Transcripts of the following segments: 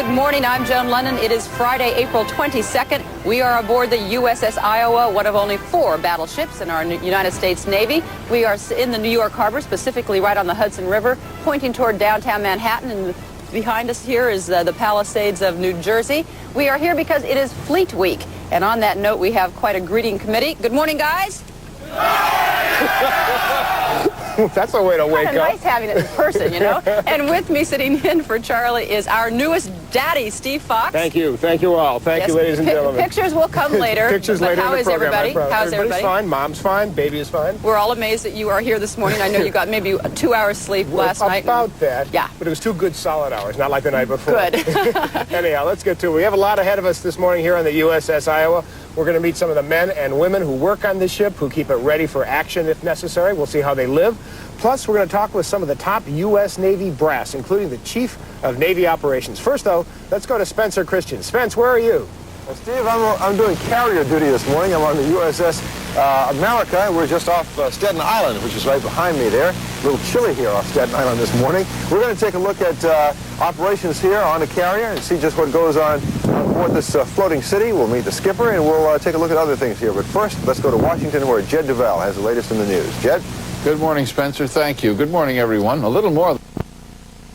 Good morning. I'm Joan Lennon. It is Friday, April 22nd. We are aboard the USS Iowa, one of only 4 battleships in our United States Navy. We are in the New York Harbor, specifically right on the Hudson River, pointing toward downtown Manhattan. And behind us here is the Palisades of New Jersey. We are here because it is Fleet Week. And on that note, we have quite a greeting committee. Good morning, guys. That's a way to wake up. Nice having it in person, you know. And with me sitting in for Charlie is our newest daddy, Steve Fox. Thank you. Thank you all. Thank you, ladies and gentlemen. Pictures will come later. Pictures later how in the is program, everybody? How's everybody? Everybody's fine. Mom's fine. Baby is fine. We're all amazed that you are here this morning. I know you got maybe 2 hours sleep last night. About that. Yeah. But it was 2 good solid hours, not like the night before. Good. Anyhow, let's get to it. We have a lot ahead of us this morning here on the USS Iowa. We're going to meet some of the men and women who work on this ship, who keep it ready for action if necessary. We'll see how they live. Plus, we're going to talk with some of the top U.S. Navy brass, including the Chief of Navy Operations. First, though, let's go to Spencer Christian. Spence, where are you? Well, Steve, I'm doing carrier duty this morning. I'm on the USS America. We're just off Staten Island, which is right behind me there. A little chilly here off Staten Island this morning. We're going to take a look at operations here on the carrier and see just what goes on aboard this floating city. We'll meet the skipper and we'll take a look at other things here. But first, let's go to Washington where Jed Duval has the latest in the news. Jed? Good morning, Spencer. Thank you. Good morning, everyone. A little more.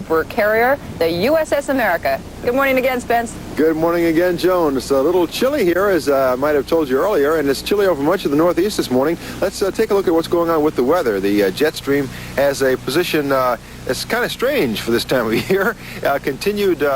For carrier, the USS America. Good morning again, Spence. Good morning again, Joan. It's a little chilly here, as I might have told you earlier, and it's chilly over much of the Northeast this morning. Let's take a look at what's going on with the weather. The jet stream has a position that's kind of strange for this time of year. Continued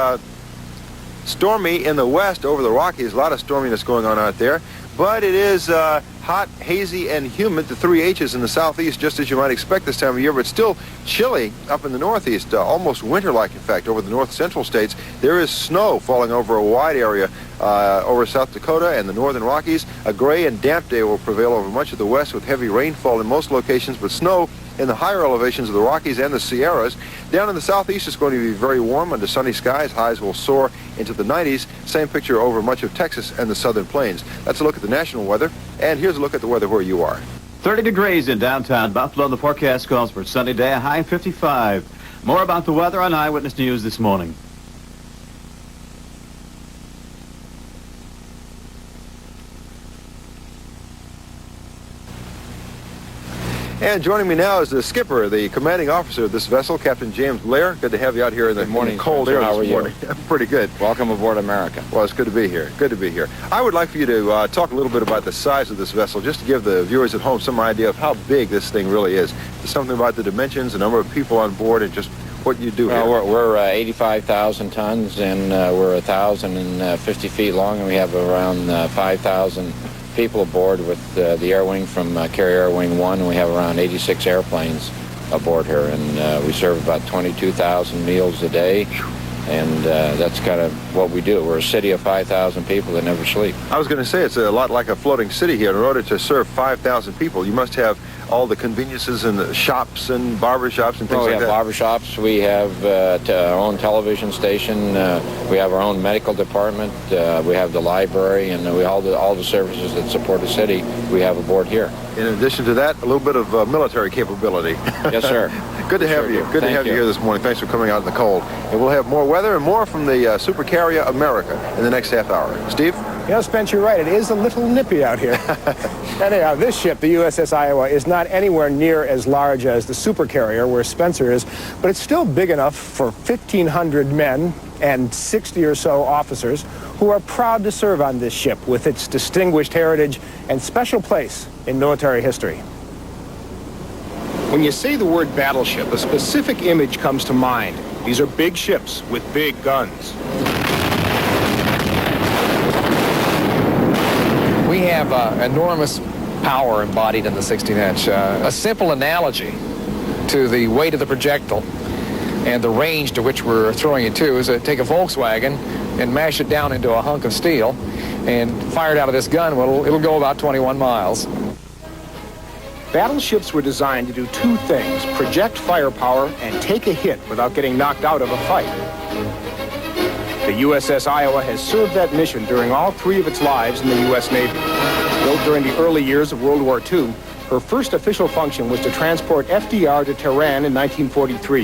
stormy in the west over the Rockies. A lot of storminess going on out there. But it is hot, hazy, and humid, the 3 H's in the southeast, just as you might expect this time of year, but still chilly up in the northeast, almost winter-like, in fact, over the north-central states. There is snow falling over a wide area over South Dakota and the northern Rockies. A gray and damp day will prevail over much of the west with heavy rainfall in most locations, but snow in the higher elevations of the Rockies and the Sierras. Down in the southeast, it's going to be very warm under sunny skies. Highs will soar into the 90s. Same picture over much of Texas and the southern plains. That's a look at the national weather. And here's a look at the weather where you are. 30 degrees in downtown Buffalo. The forecast calls for a sunny day, a high of 55. More about the weather on Eyewitness News this morning. And joining me now is the skipper, the commanding officer of this vessel, Captain James Blair. Good to have you out here in the cold air this morning. Pretty good. Welcome aboard America. Well, it's good to be here. Good to be here. I would like for you to talk a little bit about the size of this vessel, just to give the viewers at home some idea of how big this thing really is. Just something about the dimensions, the number of people on board, and just what you do here. We're 85,000 tons, and we're 1,050 feet long, and we have around 5,000 people aboard with the air wing from Carrier Air Wing 1, and we have around 86 airplanes aboard here, and we serve about 22,000 meals a day, and that's kind of what we do. We're a city of 5,000 people that never sleep. I was going to say it's a lot like a floating city here. In order to serve 5,000 people, you must have all the conveniences and the shops and barber shops and things like that. We have barber shops. We have our own television station. We have our own medical department. We have the library, and we all the services that support the city we have aboard here. In addition to that, a little bit of military capability. Yes, sir. Good to have you. Good to have you here this morning. Thanks for coming out in the cold. And we'll have more weather and more from the Supercarrier America in the next half hour. Steve? You know, Spence, you're right. It is a little nippy out here. Anyhow, this ship, the USS Iowa, is not anywhere near as large as the supercarrier where Spencer is, but it's still big enough for 1,500 men and 60 or so officers who are proud to serve on this ship with its distinguished heritage and special place in military history. When you say the word battleship, a specific image comes to mind. These are big ships with big guns. We have enormous power embodied in the 16-inch. A simple analogy to the weight of the projectile and the range to which we're throwing it to is take a Volkswagen and mash it down into a hunk of steel and fire it out of this gun. Well, it'll go about 21 miles. Battleships were designed to do 2 things: project firepower and take a hit without getting knocked out of a fight. The USS Iowa has served that mission during all 3 of its lives in the U.S. Navy. Built during the early years of World War II, Her first official function was to transport FDR to Tehran in 1943.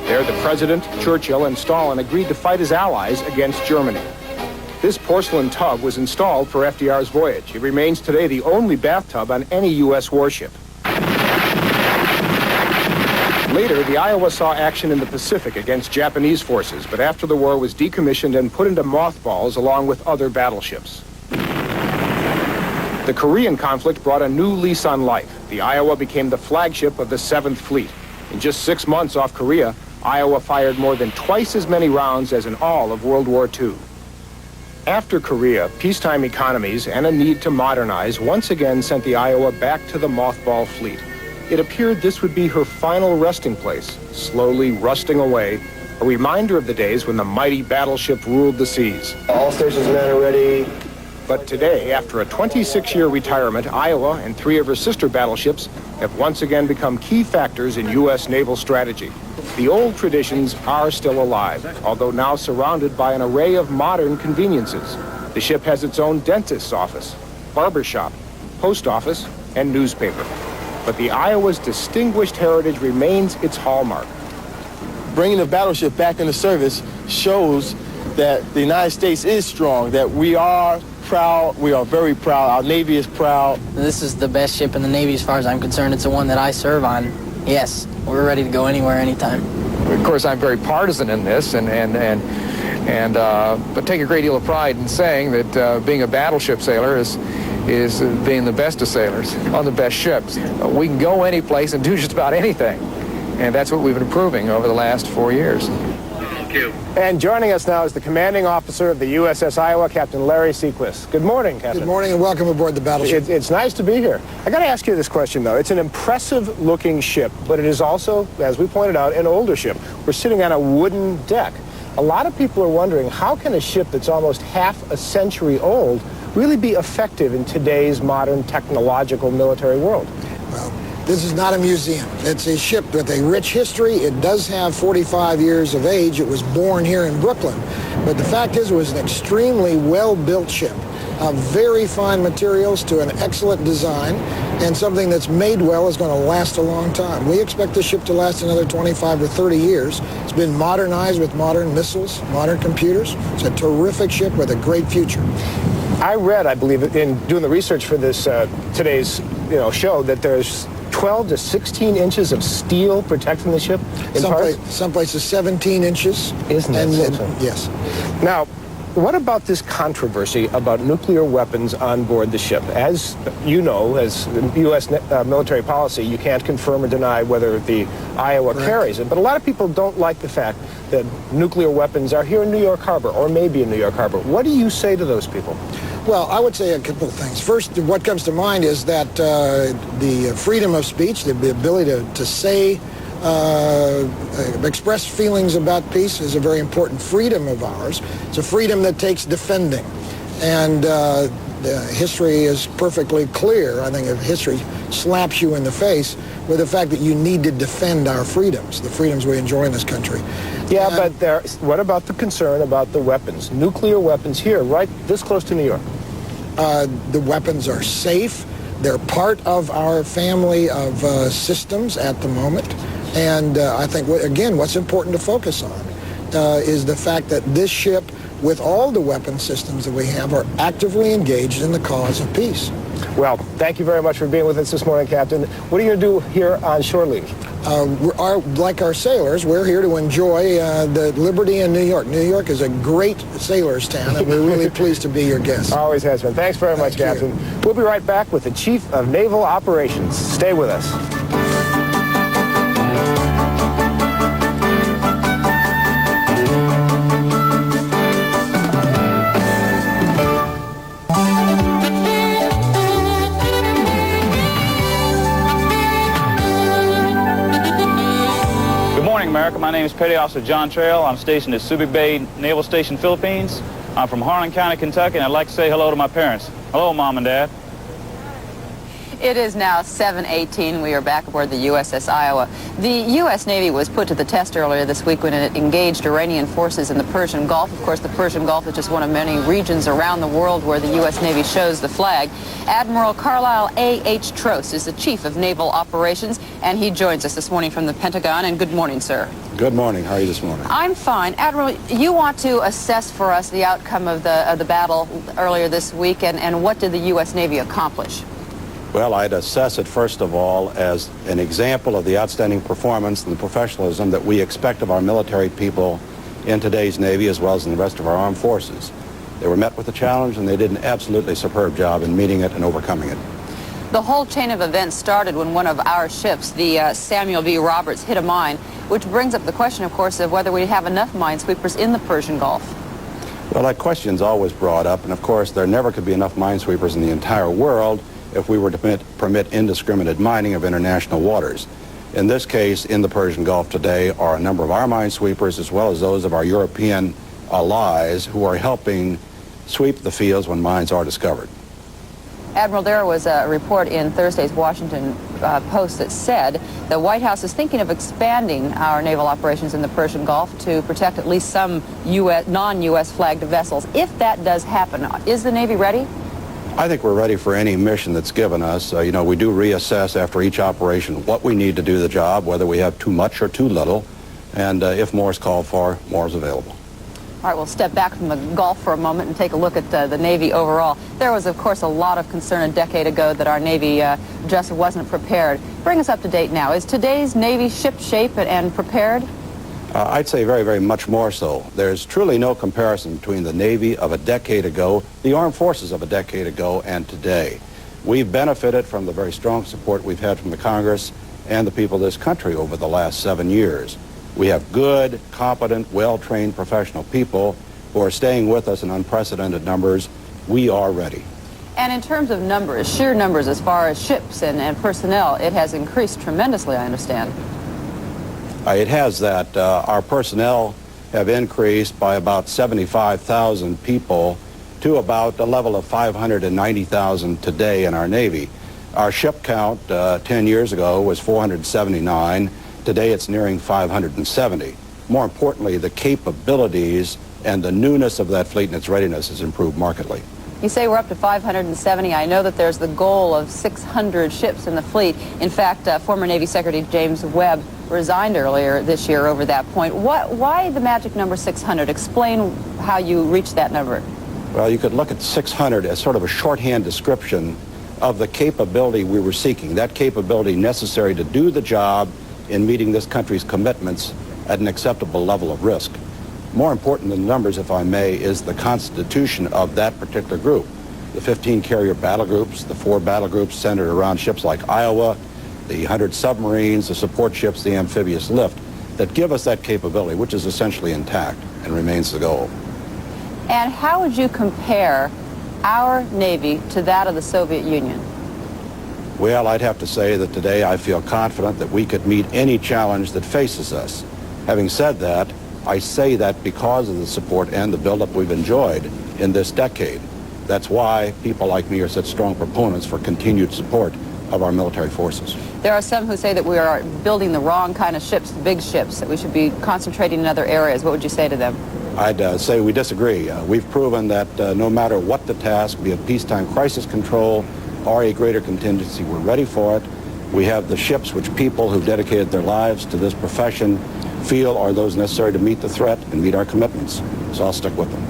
There, the President, Churchill, and Stalin agreed to fight as allies against Germany. This porcelain tub was installed for FDR's voyage. It remains today the only bathtub on any U.S. warship. Later, the Iowa saw action in the Pacific against Japanese forces, but after the war was decommissioned and put into mothballs along with other battleships. The Korean conflict brought a new lease on life. The Iowa became the flagship of the 7th Fleet. In just 6 months off Korea, Iowa fired more than twice as many rounds as in all of World War II. After Korea, peacetime economies and a need to modernize once again sent the Iowa back to the mothball fleet. It appeared this would be her final resting place, slowly rusting away, a reminder of the days when the mighty battleship ruled the seas. All stations men are ready. But today, after a 26-year retirement, Iowa and 3 of her sister battleships have once again become key factors in U.S. naval strategy. The old traditions are still alive, although now surrounded by an array of modern conveniences. The ship has its own dentist's office, barber shop, post office, and newspaper. But the Iowa's distinguished heritage remains its hallmark. Bringing the battleship back into service shows that the United States is strong, that we are proud, we are very proud, our Navy is proud. This is the best ship in the Navy as far as I'm concerned. It's the one that I serve on. Yes, we're ready to go anywhere, anytime. Of course, I'm very partisan in this, but take a great deal of pride in saying that being a battleship sailor is being the best of sailors on the best ships. We can go any place and do just about anything, and that's what we've been proving over the last 4 years. And joining us now is the commanding officer of the USS Iowa, Captain Larry Sequist. Good morning, Captain. Good morning and welcome aboard the battleship. It's nice to be here. I got to ask you this question, though. It's an impressive-looking ship, but it is also, as we pointed out, an older ship. We're sitting on a wooden deck. A lot of people are wondering, how can a ship that's almost half a century old really be effective in today's modern technological military world? Well, this is not a museum. It's a ship with a rich history. It does have 45 years of age. It was born here in Brooklyn. But the fact is, it was an extremely well-built ship of very fine materials to an excellent design, and something that's made well is going to last a long time. We expect the ship to last another 25 or 30 years. It's been modernized with modern missiles, modern computers. It's a terrific ship with a great future. I read, I believe, in doing the research for this today's show, that there's 12 to 16 inches of steel protecting the ship in parts? Some places 17 inches. Isn't that something? Yes. Now, what about this controversy about nuclear weapons on board the ship? As you know, as U.S. military policy, you can't confirm or deny whether the Iowa carries it. But a lot of people don't like the fact that nuclear weapons are here in New York Harbor, or maybe in New York Harbor. What do you say to those people? Well, I would say a couple of things. First, what comes to mind is that the freedom of speech, the ability to say, express feelings about peace is a very important freedom of ours. It's a freedom that takes defending. And history is perfectly clear. I think if history slaps you in the face with the fact that you need to defend our freedoms, the freedoms we enjoy in this country. Yeah, but what about the concern about the weapons? Nuclear weapons here, right this close to New York. The weapons are safe. They're part of our family of systems at the moment. And I think, again, what's important to focus on is the fact that this ship, with all the weapon systems that we have, are actively engaged in the cause of peace. Well, thank you very much for being with us this morning, Captain. What are you going to do here on shore leave? Like our sailors, we're here to enjoy the liberty in New York. New York is a great sailors' town, and we're really pleased to be your guest. Always has been. Thanks very much, Captain. We'll be right back with the Chief of Naval Operations. Stay with us. America. My name is Petty Officer John Trail. I'm stationed at Subic Bay Naval Station, Philippines. I'm from Harlan County, Kentucky, and I'd like to say hello to my parents. Hello, Mom and Dad. It is now 7:18. We are back aboard the USS Iowa. The U.S. Navy was put to the test earlier this week when it engaged Iranian forces in the Persian Gulf. Of course, the Persian Gulf is just one of many regions around the world where the U.S. Navy shows the flag. Admiral Carlisle A.H. Trost is the Chief of Naval Operations, and he joins us this morning from the Pentagon. And good morning, sir. Good morning. How are you this morning? I'm fine. Admiral, you want to assess for us the outcome of the battle earlier this week, and what did the U.S. Navy accomplish? Well, I'd assess it, first of all, as an example of the outstanding performance and the professionalism that we expect of our military people in today's Navy, as well as in the rest of our armed forces. They were met with a challenge, and they did an absolutely superb job in meeting it and overcoming it. The whole chain of events started when one of our ships, the Samuel V. Roberts, hit a mine, which brings up the question, of course, of whether we have enough minesweepers in the Persian Gulf. Well, that question's always brought up, and of course, there never could be enough minesweepers in the entire world if we were to permit indiscriminate mining of international waters. In this case, in the Persian Gulf today are a number of our minesweepers as well as those of our European allies who are helping sweep the fields when mines are discovered. Admiral, there was a report in Thursday's Washington Post that said the White House is thinking of expanding our naval operations in the Persian Gulf to protect at least some non-U.S. flagged vessels. If that does happen, is the Navy ready? I think we're ready for any mission that's given us. We do reassess after each operation what we need to do the job, whether we have too much or too little, and if more is called for, more is available. All right, we'll step back from the Gulf for a moment and take a look at the Navy overall. There was, of course, a lot of concern a decade ago that our Navy just wasn't prepared. Bring us up to date now. Is today's Navy ship shape and prepared? I'd say very, very much more so. There's truly no comparison between the Navy of a decade ago, the armed forces of a decade ago, and today. We've benefited from the very strong support we've had from the Congress and the people of this country over the last 7 years. We have good, competent, well-trained professional people who are staying with us in unprecedented numbers. We are ready. And in terms of numbers, sheer numbers as far as ships and personnel, it has increased tremendously, I understand. It has that. Our personnel have increased by about 75,000 people to about a level of 590,000 today in our Navy. Our ship count 10 years ago was 479. Today it's nearing 570. More importantly, the capabilities and the newness of that fleet and its readiness has improved markedly. You say we're up to 570. I know that there's the goal of 600 ships in the fleet. In fact, former Navy Secretary James Webb resigned earlier this year over that point. Why the magic number 600? Explain how you reached that number. Well, you could look at 600 as sort of a shorthand description of the capability we were seeking, that capability necessary to do the job in meeting this country's commitments at an acceptable level of risk. More important than the numbers, if I may, is the constitution of that particular group. The 15 carrier battle groups, the 4 battle groups centered around ships like Iowa, the 100 submarines, the support ships, the amphibious lift, that give us that capability, which is essentially intact and remains the goal. And how would you compare our Navy to that of the Soviet Union? Well, I'd have to say that today I feel confident that we could meet any challenge that faces us. Having said that, I say that because of the support and the buildup we've enjoyed in this decade. That's why people like me are such strong proponents for continued support of our military forces. There are some who say that we are building the wrong kind of ships, big ships, that we should be concentrating in other areas. What would you say to them? I'd say we disagree. We've proven that no matter what the task, be it peacetime crisis control or a greater contingency, we're ready for it. We have the ships which people who've dedicated their lives to this profession feel are those necessary to meet the threat and meet our commitments. So I'll stick with them.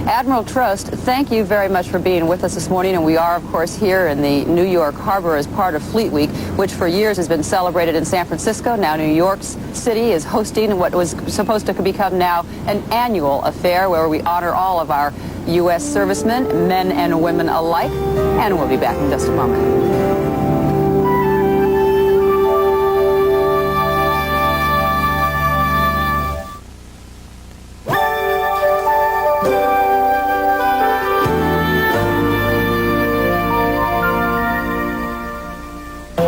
Admiral Trost, thank you very much for being with us this morning. And we are, of course, here in the New York Harbor as part of Fleet Week, which for years has been celebrated in San Francisco. Now New York City is hosting what was supposed to become now an annual affair where we honor all of our U.S. servicemen, men and women alike. And we'll be back in just a moment.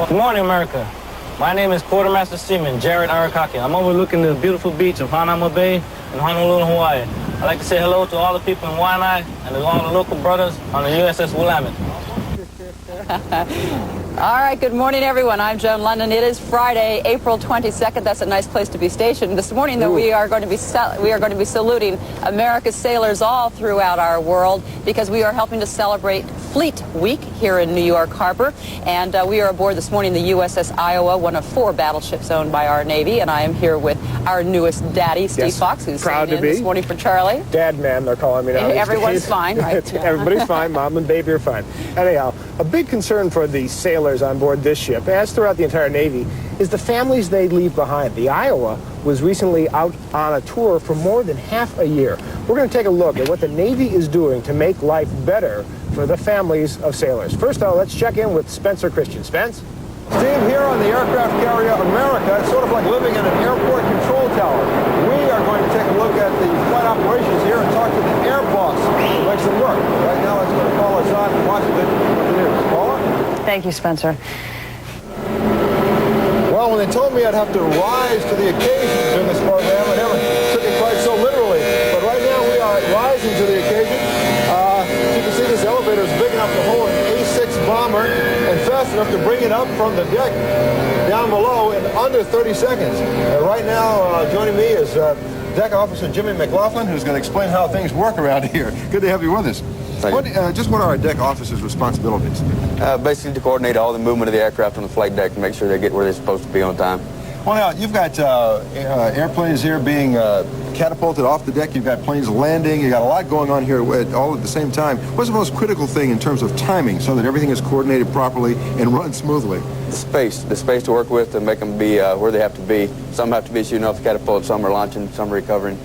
Good morning, America. My name is Quartermaster Seaman Jared Arakaki. I'm overlooking the beautiful beach of Hanauma Bay in Honolulu, Hawaii. I'd like to say hello to all the people in Waianae and to all the local brothers on the USS Willamette. All right, good morning, everyone. I'm Joan London. It is Friday, April 22nd. That's a nice place to be stationed. This morning, though, we are going to be saluting America's sailors all throughout our world because we are helping to celebrate Fleet Week here in New York Harbor. And we are aboard this morning the USS Iowa, one of 4 battleships owned by our Navy. And I am here with our newest daddy, Steve Fox, who's proud to be this morning for Charlie. Dad man, they're calling me now. Everyone's fine, right? Everybody's fine. Mom and baby are fine. Anyhow, a big concern for the sailors on board this ship, as throughout the entire Navy, is the families they leave behind. The Iowa was recently out on a tour for more than half a year. We're going to take a look at what the Navy is doing to make life better for the families of sailors. First, though, let's check in with Spencer Christian. Spence? Steve, here on the aircraft carrier America, it's sort of like living in an airport control tower. We are going to take a look at the flight operations here and talk to the air boss who makes them work. Right now, let's go to Paula Zahn in Washington with the news. Paula? Thank you, Spencer. Well, when they told me I'd have to rise to the occasion during this program, I never took it quite so literally. But right now, we are rising to the occasion. You can see this elevator is big enough to hold an A-6 bomber and fast enough to bring it up from the deck down below in under 30 seconds. And right now, joining me is Deck Officer Jimmy McLaughlin, who's going to explain how things work around here. Good to have you with us. What are our deck officers' responsibilities? Basically to coordinate all the movement of the aircraft on the flight deck to make sure they get where they're supposed to be on time. Well, now, you've got airplanes here being catapulted off the deck. You've got planes landing. You've got a lot going on here all at the same time. What's the most critical thing in terms of timing so that everything is coordinated properly and runs smoothly? The space to work with to make them be where they have to be. Some have to be shooting off the catapult, some are launching, some are recovering.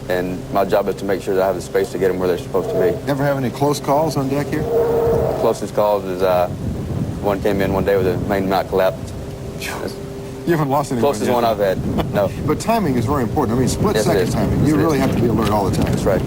And my job is to make sure that I have the space to get them where they're supposed to be. Ever have any close calls on deck here? Closest calls is one came in one day with the main mount collapsed. You haven't lost anyone Closest one I've had, no. But timing is very important. I mean, split-second timing. You really have to be alert all the time. That's right.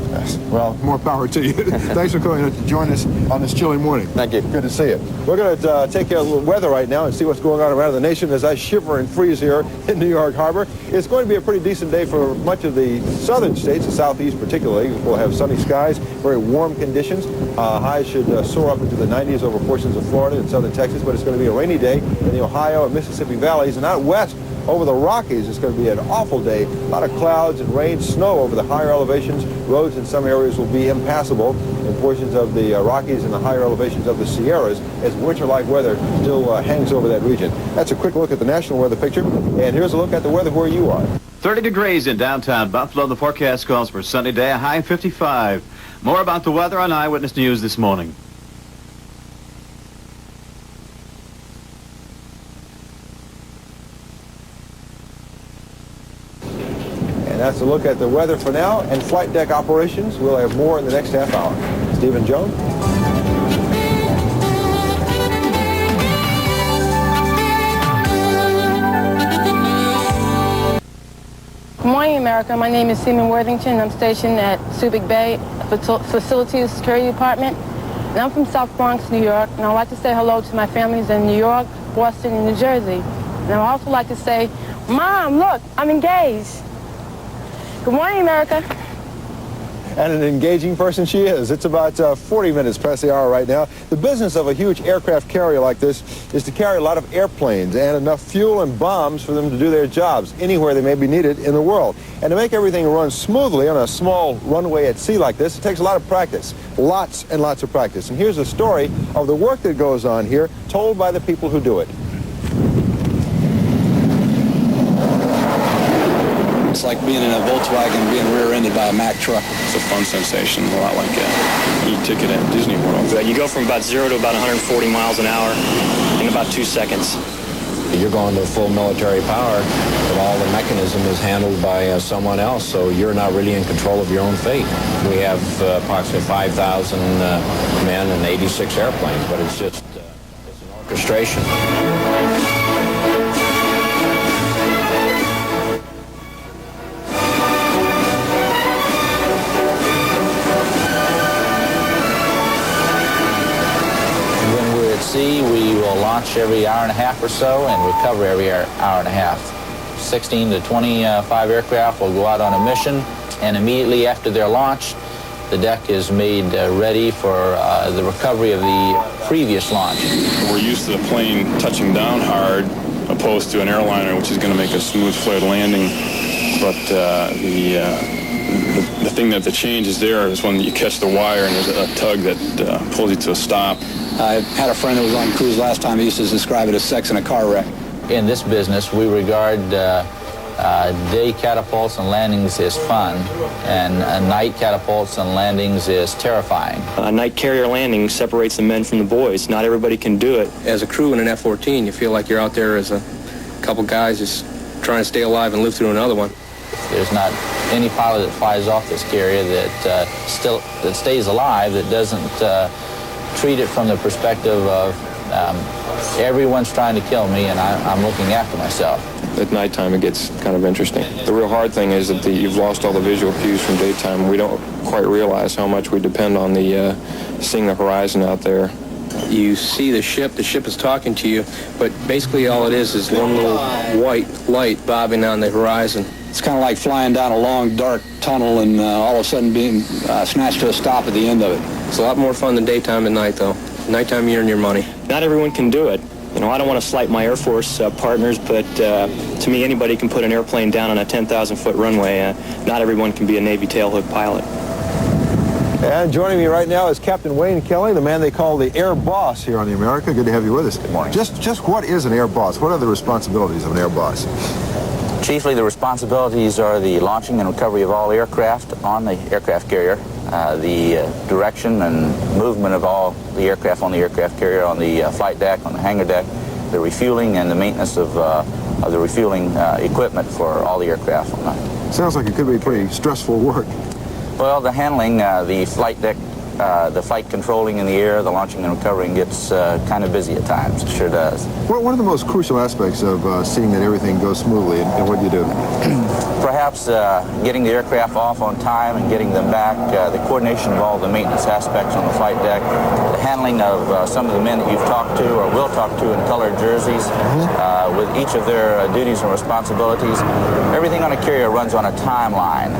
Yes. Well, more power to you. Thanks for coming to join us on this chilly morning. Thank you. Good to see you. We're going to take a little weather right now and see what's going on around the nation as I shiver and freeze here in New York Harbor. It's going to be a pretty decent day for much of the southern states, the southeast particularly. We'll have sunny skies, very warm conditions. Highs should soar up into the 90s over portions of Florida and southern Texas, but it's going to be a rainy day in the Ohio and Mississippi valleys. And out west, over the Rockies, it's going to be an awful day. A lot of clouds and rain, snow over the higher elevations. Roads in some areas will be impassable in portions of the Rockies and the higher elevations of the Sierras as winter-like weather still hangs over that region. That's a quick look at the national weather picture. And here's a look at the weather where you are. 30 degrees in downtown Buffalo. The forecast calls for a sunny day, a high of 55. More about the weather on Eyewitness News this morning. And that's a look at the weather for now and flight deck operations. We'll have more in the next half hour. Stephen Jones. Good morning, America. My name is Seaman Worthington. I'm stationed at Subic Bay Facilities Security Department. And I'm from South Bronx, New York. And I'd like to say hello to my families in New York, Boston, and New Jersey. And I'd also like to say, Mom, look, I'm engaged. Good morning, America. And an engaging person she is. It's about 40 minutes past the hour right now. The business of a huge aircraft carrier like this is to carry a lot of airplanes and enough fuel and bombs for them to do their jobs anywhere they may be needed in the world. And to make everything run smoothly on a small runway at sea like this, it takes a lot of practice. Lots and lots of practice. And here's a story of the work that goes on here, told by the people who do it. It's like being in a Volkswagen being rear-ended by a Mack truck. It's a fun sensation, a lot like a ticket at Disney World. You go from about 0 to about 140 miles an hour in about 2 seconds. You're going to full military power, but all the mechanism is handled by someone else, so you're not really in control of your own fate. We have approximately 5,000 men and 86 airplanes, but it's just it's an orchestration. We will launch every hour and a half or so and recover every hour and a half. 16 to 25 aircraft will go out on a mission, and immediately after their launch, the deck is made ready for the recovery of the previous launch. We're used to the plane touching down hard, opposed to an airliner, which is going to make a smooth flared landing. But the thing that the change is there is when you catch the wire and there's a tug that pulls you to a stop. I had a friend that was on cruise last time. He used to describe it as sex in a car wreck. In this business, we regard day catapults and landings as fun, and night catapults and landings is terrifying. A night carrier landing separates the men from the boys. Not everybody can do it. As a crew in an F-14, you feel like you're out there as a couple guys just trying to stay alive and live through another one. There's not any pilot that flies off this carrier that stays alive, that doesn't treat it from the perspective of everyone's trying to kill me and I'm looking after myself. At nighttime, it gets kind of interesting. The real hard thing is that you've lost all the visual cues from daytime. We don't quite realize how much we depend on seeing the horizon out there. You see the ship is talking to you, but basically all it is one little white light bobbing on the horizon. It's kind of like flying down a long, dark tunnel and all of a sudden being snatched to a stop at the end of it. It's a lot more fun than daytime and night, though. Nighttime, you earn your money. Not everyone can do it. You know, I don't want to slight my Air Force partners, but to me, anybody can put an airplane down on a 10,000-foot runway. Not everyone can be a Navy tailhook pilot. And joining me right now is Captain Wayne Kelly, the man they call the Air Boss here on the America. Good to have you with us. Good morning. Just what is an Air Boss? What are the responsibilities of an Air Boss? Chiefly, the responsibilities are the launching and recovery of all aircraft on the aircraft carrier, the direction and movement of all the aircraft on the aircraft carrier, on the flight deck, on the hangar deck, the refueling and the maintenance of the refueling equipment for all the aircraft. Sounds like it could be pretty stressful work. Well, the handling, the flight deck, the flight controlling in the air, the launching and recovering gets kind of busy at times. It sure does. What are the most crucial aspects of seeing that everything goes smoothly and what do you do? Perhaps getting the aircraft off on time and getting them back, the coordination of all the maintenance aspects on the flight deck, the handling of some of the men that you've talked to or will talk to in colored jerseys, with each of their duties and responsibilities. Everything on a carrier runs on a timeline,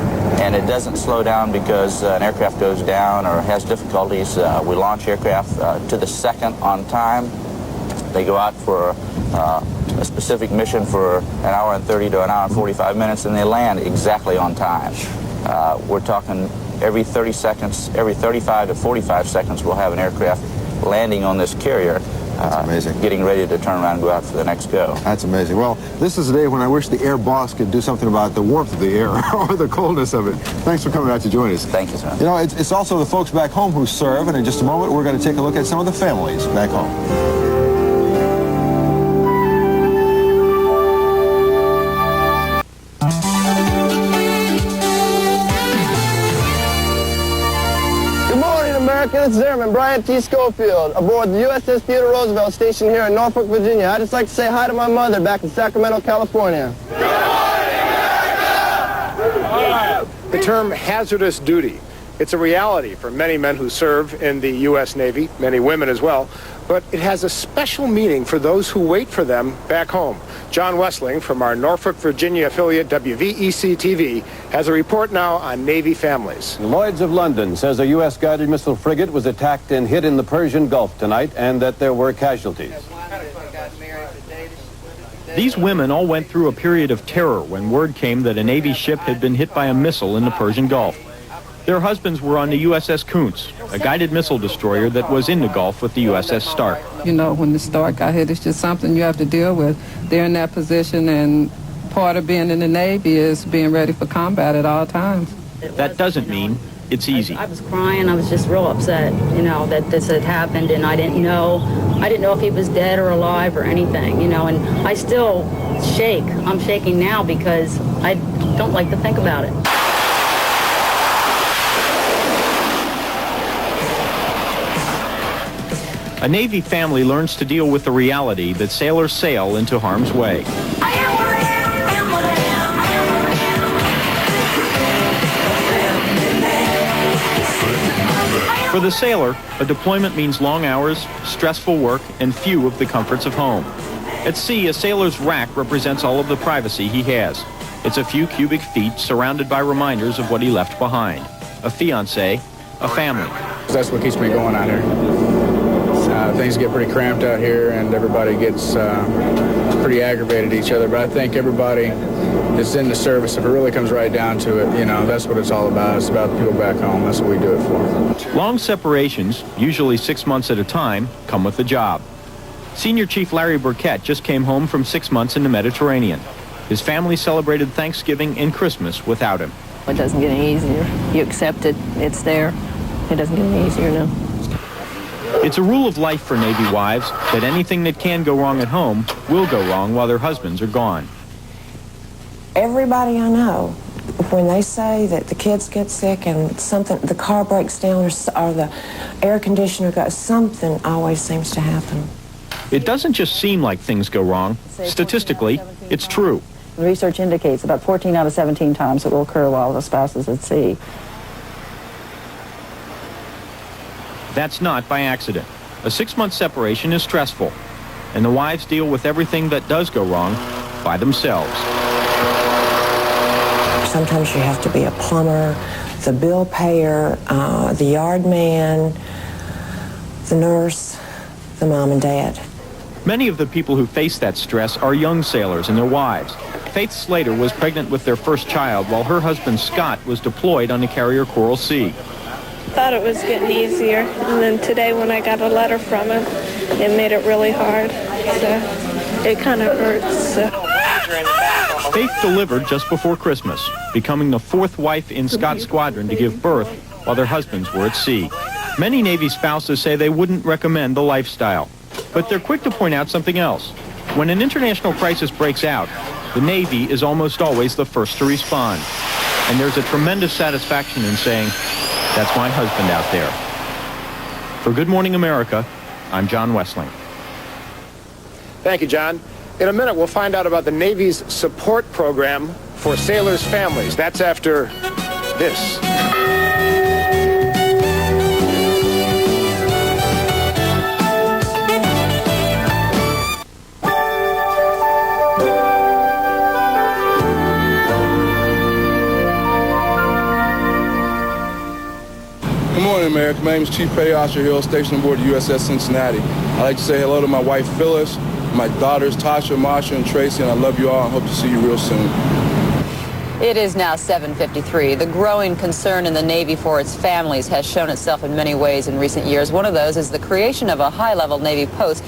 and it doesn't slow down because an aircraft goes down or has difficulties. We launch aircraft to the second on time. They go out for a specific mission for an hour and 30 to an hour and 45 minutes, and they land exactly on time. We're talking every 30 seconds, every 35 to 45 seconds, we'll have an aircraft landing on this carrier. That's amazing. Getting ready to turn around and go out for the next go. That's amazing. Well, this is a day when I wish the Air Boss could do something about the warmth of the air or the coldness of it. Thanks for coming out to join us. Thank you, sir. You know, it's also the folks back home who serve, and in just a moment, we're going to take a look at some of the families back home. This is Airman Brian T. Schofield aboard the USS Theodore Roosevelt station here in Norfolk, Virginia. I'd just like to say hi to my mother back in Sacramento, California. The term hazardous duty, it's a reality for many men who serve in the U.S. Navy, many women as well, but it has a special meaning for those who wait for them back home. John Wessling from our Norfolk, Virginia affiliate WVEC-TV has a report now on Navy families. Lloyd's of London says a U.S. guided missile frigate was attacked and hit in the Persian Gulf tonight and that there were casualties. These women all went through a period of terror when word came that a Navy ship had been hit by a missile in the Persian Gulf. Their husbands were on the USS Kuntz, a guided missile destroyer that was in the Gulf with the USS Stark. You know, when the Stark got hit, it's just something you have to deal with. They're in that position, and part of being in the Navy is being ready for combat at all times. That doesn't mean it's easy. I was crying. I was just real upset, you know, that this had happened, and I didn't know if he was dead or alive or anything, you know, and I still shake. I'm shaking now because I don't like to think about it. A Navy family learns to deal with the reality that sailors sail into harm's way. For the sailor, a deployment means long hours, stressful work, and few of the comforts of home. At sea, a sailor's rack represents all of the privacy he has. It's a few cubic feet surrounded by reminders of what he left behind. A fiancé, a family. That's what keeps me going out here. things get pretty cramped out here, and everybody gets pretty aggravated at each other. But I think everybody is in the service. If it really comes right down to it, that's what it's all about. It's about the people back home. That's what we do it for. Long separations, usually 6 months at a time, come with the job. Senior Chief Larry Burkett just came home from 6 months in the Mediterranean. His family celebrated Thanksgiving and Christmas without him. It doesn't get any easier. You accept it. It's there. It doesn't get any easier now. It's a rule of life for Navy wives that anything that can go wrong at home will go wrong while their husbands are gone. Everybody I know, when they say that the kids get sick and the car breaks down or the air conditioner goes, something always seems to happen. It doesn't just seem like things go wrong. Statistically, it's true. Research indicates about 14 out of 17 times it will occur while the spouse is at sea. That's not by accident. A 6-month separation is stressful, and the wives deal with everything that does go wrong by themselves. Sometimes you have to be a plumber, the bill payer, the yard man, the nurse, the mom and dad. Many of the people who face that stress are young sailors and their wives. Faith Slater was pregnant with their first child while her husband Scott was deployed on the carrier Coral Sea. Thought it was getting easier, and then today when I got a letter from him, it made it really hard. So it kind of hurts. Faith delivered just before Christmas, becoming the 4th wife in Scott's squadron to give birth while their husbands were at sea. Many Navy spouses say they wouldn't recommend the lifestyle, but they're quick to point out something else. When an international crisis breaks out, the Navy is almost always the first to respond. And there's a tremendous satisfaction in saying, "That's my husband out there." For Good Morning America, I'm John Wessling. Thank you, John. In a minute, we'll find out about the Navy's support program for sailors' families. That's after this. Good morning, America. My name is Chief Petty Officer Hill, stationed aboard the USS Cincinnati. I'd like to say hello to my wife, Phyllis, my daughters, Tasha, Marsha, and Tracy, and I love you all and hope to see you real soon. It is now 7:53. The growing concern in the Navy for its families has shown itself in many ways in recent years. One of those is the creation of a high-level Navy post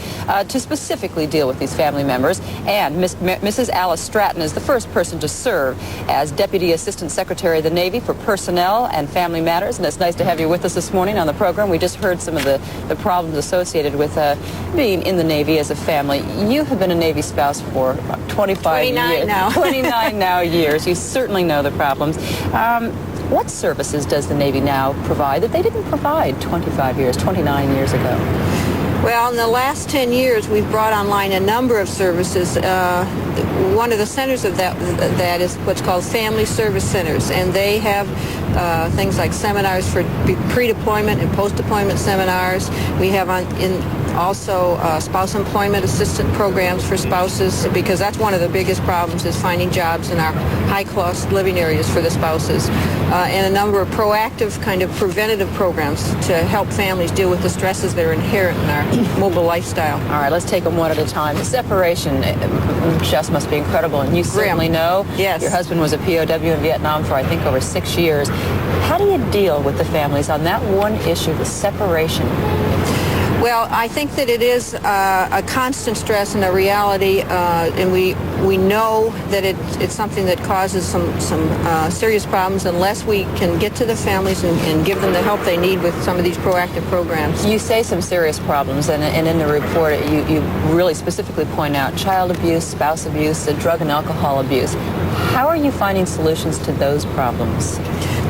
to specifically deal with these family members. And Mrs. Alice Stratton is the first person to serve as Deputy Assistant Secretary of the Navy for Personnel and Family Matters. And it's nice to have you with us this morning on the program. We just heard some of the problems associated with being in the Navy as a family. You have been a Navy spouse for 29 years. now. 29 now years. You certainly know the problems. What services does the Navy now provide that they didn't provide 29 years ago? Well, in the last 10 years, we've brought online a number of services. One of the centers of that is what's called Family Service Centers, and they have things like seminars for pre-deployment and post-deployment seminars. We have also spouse employment assistance programs for spouses, because that's one of the biggest problems is finding jobs in our high-cost living areas for the spouses, and a number of proactive kind of preventative programs to help families deal with the stresses that are inherent in our mobile lifestyle. All right, let's take them one at a time. The separation just must be incredible, and you certainly know. Yes. Your husband was a POW in Vietnam for, I think, over 6 years. How do you deal with the families on that one issue, the separation? Well, I think that it is a constant stress and a reality, and we know that it's something that causes some serious problems unless we can get to the families and give them the help they need with some of these proactive programs. You say some serious problems, and in the report you really specifically point out child abuse, spouse abuse, drug and alcohol abuse. How are you finding solutions to those problems?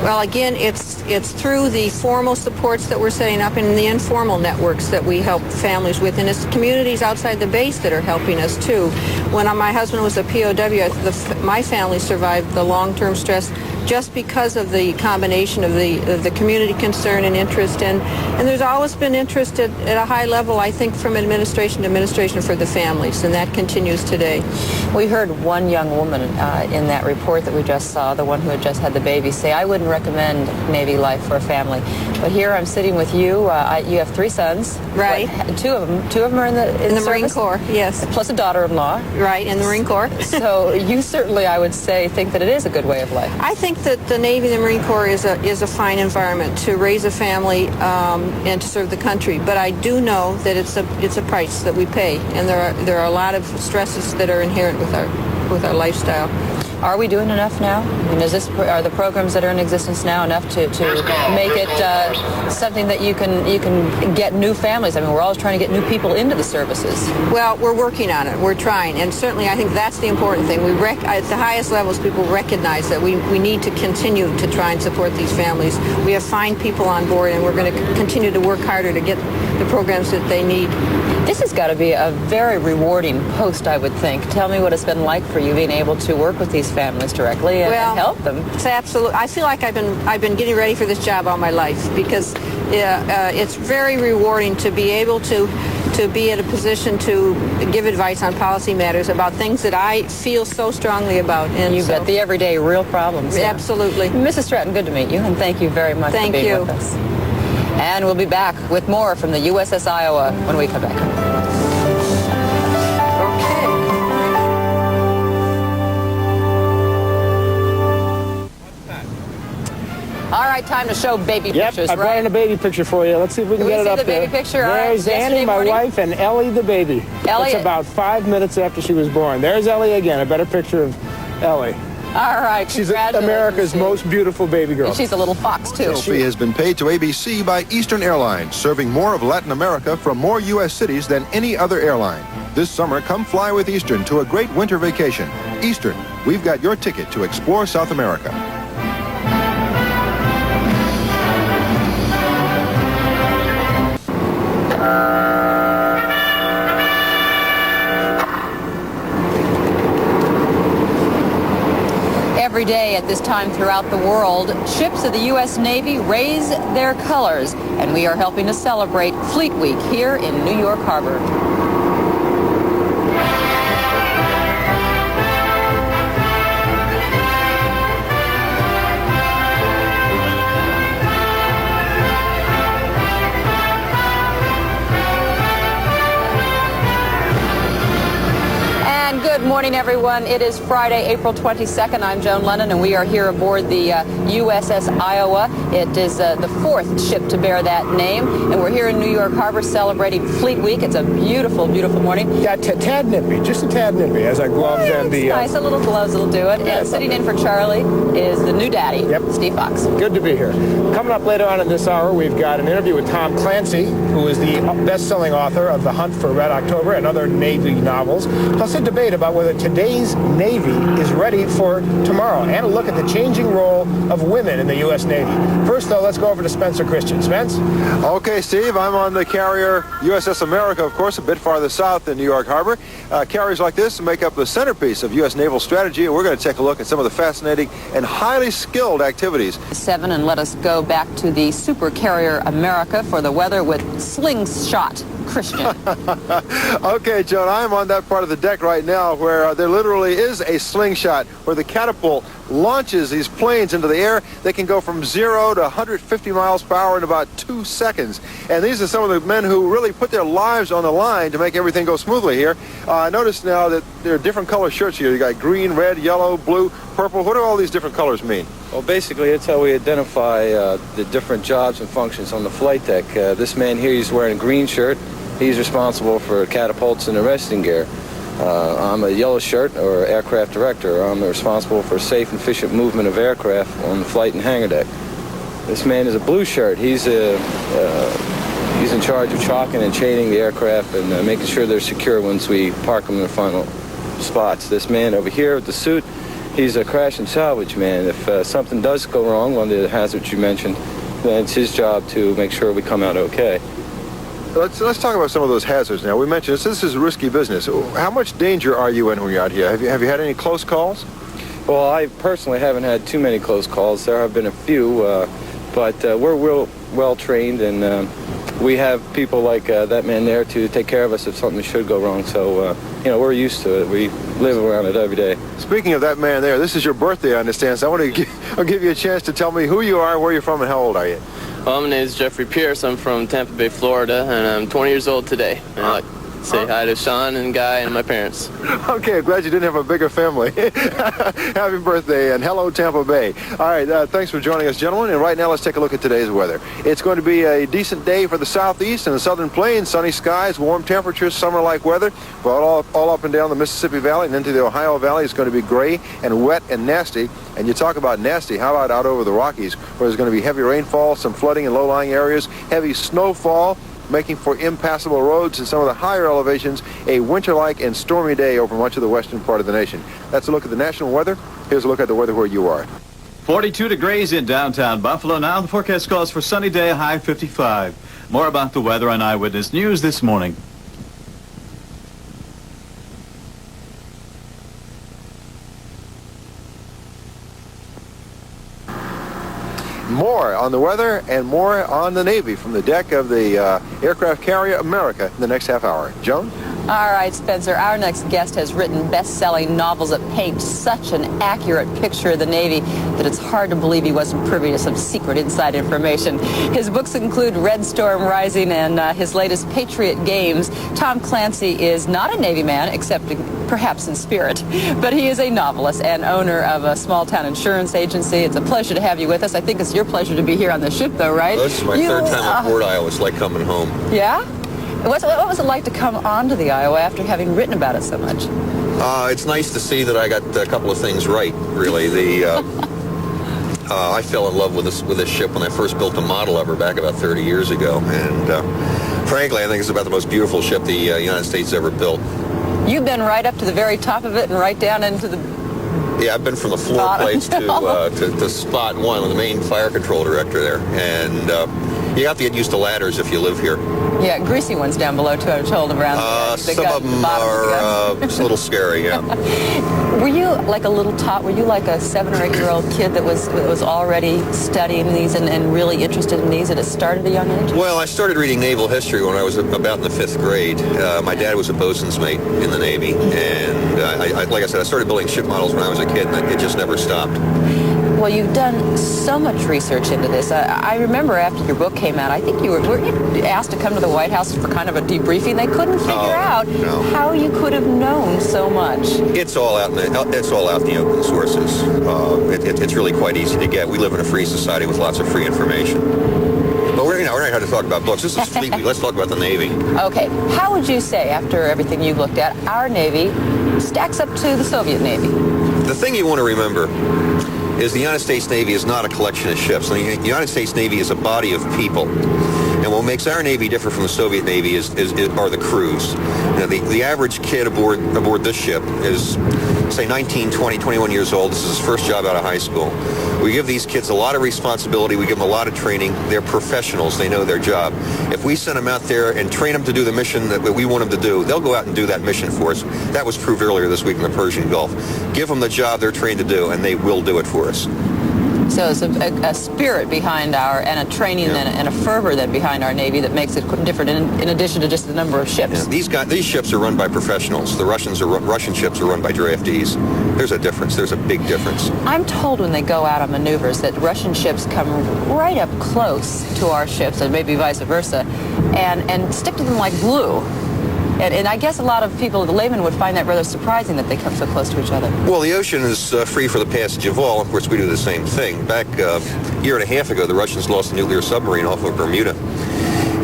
Well, again, it's through the formal supports that we're setting up and the informal networks that we help families with, and it's communities outside the base that are helping us too. When my husband was a POW, my family survived the long-term stress just because of the combination of the community concern and interest. And there's always been interest at a high level, I think, from administration to administration for the families, and that continues today. We heard one young woman in that report that we just saw, the one who had just had the baby, say, I wouldn't recommend Navy life for a family. But here I'm sitting with you. You have 3 sons. Right. What, two of them are in the Marine Corps, yes. Plus a daughter-in-law. Right, in the Marine Corps. So you certainly, I would say, think that it is a good way of life. I think that the Navy and the Marine Corps is a fine environment to raise a family and to serve the country. But I do know that it's a price that we pay, and there are a lot of stresses that are inherent with our lifestyle. Are we doing enough now? I mean, are the programs that are in existence now enough to make it something that you can get new families? I mean, we're always trying to get new people into the services. Well, we're working on it. We're trying, and certainly I think that's the important thing. At the highest levels, people recognize that we need to continue to try and support these families. We have fine people on board, and we're going to continue to work harder to get the programs that they need. This has got to be a very rewarding post, I would think. Tell me what it's been like for you being able to work with these families directly and help them. It's absolutely. I feel like I've been getting ready for this job all my life, because it's very rewarding to be able to be in a position to give advice on policy matters about things that I feel so strongly about. And you bet, the everyday real problems. Yeah. Absolutely. Mrs. Stratton, good to meet you, and thank you very much for being with us. And we'll be back with more from the USS Iowa when we come back. All right, time to show baby pictures, I brought in a baby picture for you. Let's see if we can get it up there. See the baby picture? There's Annie, my wife, and Ellie, the baby. Ellie. It's about 5 minutes after she was born. There's Ellie again, a better picture of Ellie. All right, she's America's most beautiful baby girl. And she's a little fox, too. Selfie has been paid to ABC by Eastern Airlines, serving more of Latin America from more U.S. cities than any other airline. This summer, come fly with Eastern to a great winter vacation. Eastern, we've got your ticket to explore South America. Every day at this time throughout the world, ships of the U.S. Navy raise their colors, and we are helping to celebrate Fleet Week here in New York Harbor. Good morning, everyone. It is Friday, April 22nd. I'm Joan Lennon, and we are here aboard the USS Iowa. It is the 4th ship to bear that name, and we're here in New York Harbor celebrating Fleet Week. It's a beautiful, beautiful morning. Yeah, tad nippy, just a tad nippy, as our gloves and the... nice, a little gloves will do it. And sitting in for Charlie is the new daddy, Steve Fox. Good to be here. Coming up later on in this hour, we've got an interview with Tom Clancy, who is the best-selling author of The Hunt for Red October and other Navy novels, plus a debate about whether today's Navy is ready for tomorrow, and a look at the changing role of women in the U.S. Navy. First, though, let's go over to Spencer Christian. Spence? Okay, Steve, I'm on the carrier USS America, of course, a bit farther south than New York Harbor. Carriers like this make up the centerpiece of U.S. naval strategy, and we're going to take a look at some of the fascinating and highly skilled activities. 7, and let us go back to the super carrier America for the weather with Slingshot Christian. Okay, Joan, I'm on that part of the deck right now where there literally is a slingshot where the catapult launches these planes into the air. They can go from 0 to 150 miles per hour in about 2 seconds. And these are some of the men who really put their lives on the line to make everything go smoothly here. Notice now that there are different color shirts here. You got green, red, yellow, blue, purple. What do all these different colors mean? Well, basically, it's how we identify the different jobs and functions on the flight deck. This man here, he's wearing a green shirt. He's responsible for catapults and arresting gear. I'm a yellow shirt, or aircraft director. I'm responsible for safe and efficient movement of aircraft on the flight and hangar deck. This man is a blue shirt. He's in charge of chalking and chaining the aircraft and making sure they're secure once we park them in the final spots. This man over here with the suit, he's a crash and salvage man. If something does go wrong, one of the hazards you mentioned, then it's his job to make sure we come out okay. Let's talk about some of those hazards now. We mentioned this is risky business. How much danger are you in when you're out here? Have you had any close calls? Well, I personally haven't had too many close calls. There have been a few, but we're well trained, and we have people like that man there to take care of us if something should go wrong. So, you know, we're used to it. We live around it every day. Speaking of that man there, this is your birthday, I understand, so I'll give you a chance to tell me who you are, where you're from, and how old are you? Well, my name is Jeffrey Pierce. I'm from Tampa Bay, Florida, and I'm 20 years old today. And I'd like to say hi to Sean and Guy and my parents. Okay, glad you didn't have a bigger family. Happy birthday, and hello, Tampa Bay. All right, thanks for joining us, gentlemen. And right now, let's take a look at today's weather. It's going to be a decent day for the southeast and the southern plains. Sunny skies, warm temperatures, summer-like weather. But all up and down the Mississippi Valley and into the Ohio Valley is going to be gray and wet and nasty. And you talk about nasty, how about out over the Rockies, where there's going to be heavy rainfall, some flooding in low-lying areas, heavy snowfall, making for impassable roads in some of the higher elevations, a winter-like and stormy day over much of the western part of the nation. That's a look at the national weather. Here's a look at the weather where you are. 42 degrees in downtown Buffalo. Now the forecast calls for sunny day, high 55. More about the weather on Eyewitness News this morning. More on the weather and more on the Navy from the deck of the aircraft carrier America in the next half hour. Joan? All right, Spencer, our next guest has written best-selling novels that paint such an accurate picture of the Navy that it's hard to believe he wasn't privy to some secret inside information. His books include Red Storm Rising and his latest Patriot Games. Tom Clancy is not a Navy man, except perhaps in spirit, but he is a novelist and owner of a small-town insurance agency. It's a pleasure to have you with us. I think it's your pleasure to be here on the ship, though, right? Well, this is my third time on board Iowa. It's like coming home. Yeah? What was it like to come onto the Iowa after having written about it so much? It's nice to see that I got a couple of things right, really. I fell in love with this ship when I first built a model of her back about 30 years ago. And frankly, I think it's about the most beautiful ship the United States ever built. You've been right up to the very top of it and right down into the... Yeah, I've been from the floor plates to spot one, the main fire control director there. And you have to get used to ladders if you live here. Yeah, greasy ones down below, too, I'm told, around some of them are it's a little scary, yeah. Were you like a little tot? Were you like a 7 or 8 year old kid that was already studying these and really interested in these at a start at a young age? Well, I started reading naval history when I was about in the 5th grade. My dad was a bosun's mate in the Navy, and like I said, I started building ship models when I was a kid, and it just never stopped. Well, you've done so much research into this. I remember after your book came out, I think you were asked to come to the White House for kind of a debriefing. They couldn't figure out how you could have known so much. It's all out in the open sources. It's really quite easy to get. We live in a free society with lots of free information. But we're not here to talk about books. This is Fleet Week. Let's talk about the Navy. Okay. How would you say, after everything you've looked at, our Navy stacks up to the Soviet Navy? The thing you want to remember is the United States Navy is not a collection of ships. The United States Navy is a body of people. And what makes our Navy different from the Soviet Navy are the crews. You know, the average kid aboard this ship is, say, 19, 20, 21 years old. This is his first job out of high school. We give these kids a lot of responsibility. We give them a lot of training. They're professionals. They know their job. If we send them out there and train them to do the mission that we want them to do, they'll go out and do that mission for us. That was proved earlier this week in the Persian Gulf. Give them the job they're trained to do, and they will do it for us. So it's a spirit behind and a training and a fervor then behind our Navy that makes it different in addition to just the number of ships. Yeah, these ships are run by professionals. The Russian ships are run by draftees. There's a difference. There's a big difference. I'm told when they go out on maneuvers that Russian ships come right up close to our ships, and maybe vice versa, and stick to them like glue. And I guess a lot of people, the laymen, would find that rather surprising that they come so close to each other. Well, the ocean is free for the passage of all. Of course, we do the same thing. Back a year and a half ago, the Russians lost a nuclear submarine off of Bermuda.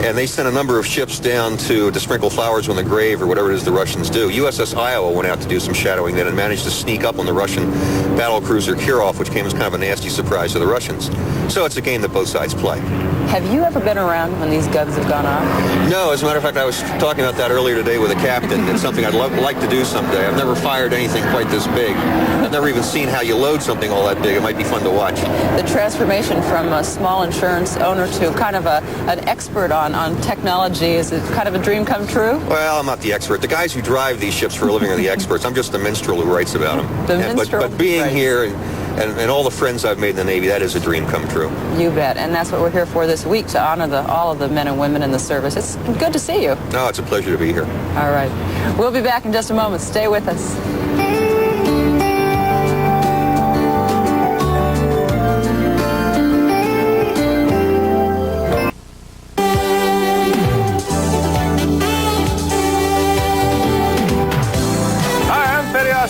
And they sent a number of ships down to sprinkle flowers on the grave or whatever it is the Russians do. USS Iowa went out to do some shadowing then and managed to sneak up on the Russian battle cruiser Kirov, which came as kind of a nasty surprise to the Russians. So it's a game that both sides play. Have you ever been around when these guns have gone off? No, as a matter of fact, I was talking about that earlier today with a captain. It's something I'd like to do someday. I've never fired anything quite this big. I've never even seen how you load something all that big. It might be fun to watch. The transformation from a small insurance owner to kind of an expert on technology, is it kind of a dream come true? Well, I'm not the expert. The guys who drive these ships for a living are the experts. I'm just the minstrel who writes about them. But being here and all the friends I've made in the Navy, that is a dream come true. You bet. And that's what we're here for this week, to honor all of the men and women in the service. It's good to see you. No, it's a pleasure to be here. All right. We'll be back in just a moment. Stay with us.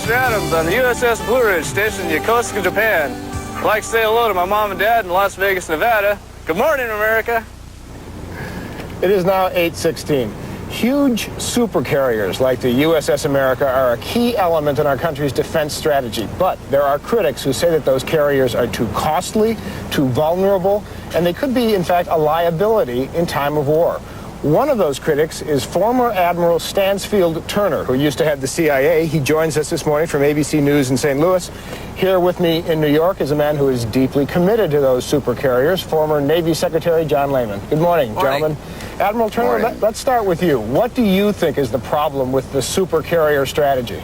Adams on the USS Blue Ridge, stationed in Yokosuka, Japan. I'd like to say hello to my mom and dad in Las Vegas, Nevada. Good morning, America. It is now 8:16. Huge supercarriers like the USS America are a key element in our country's defense strategy, but there are critics who say that those carriers are too costly, too vulnerable, and they could be, in fact, a liability in time of war. One of those critics is former Admiral Stansfield Turner, who used to head the CIA. He joins us this morning from ABC News in St. Louis. Here with me in New York is a man who is deeply committed to those supercarriers, former Navy Secretary John Lehman. Good morning, gentlemen. Admiral Turner, let's start with you. What do you think is the problem with the supercarrier strategy?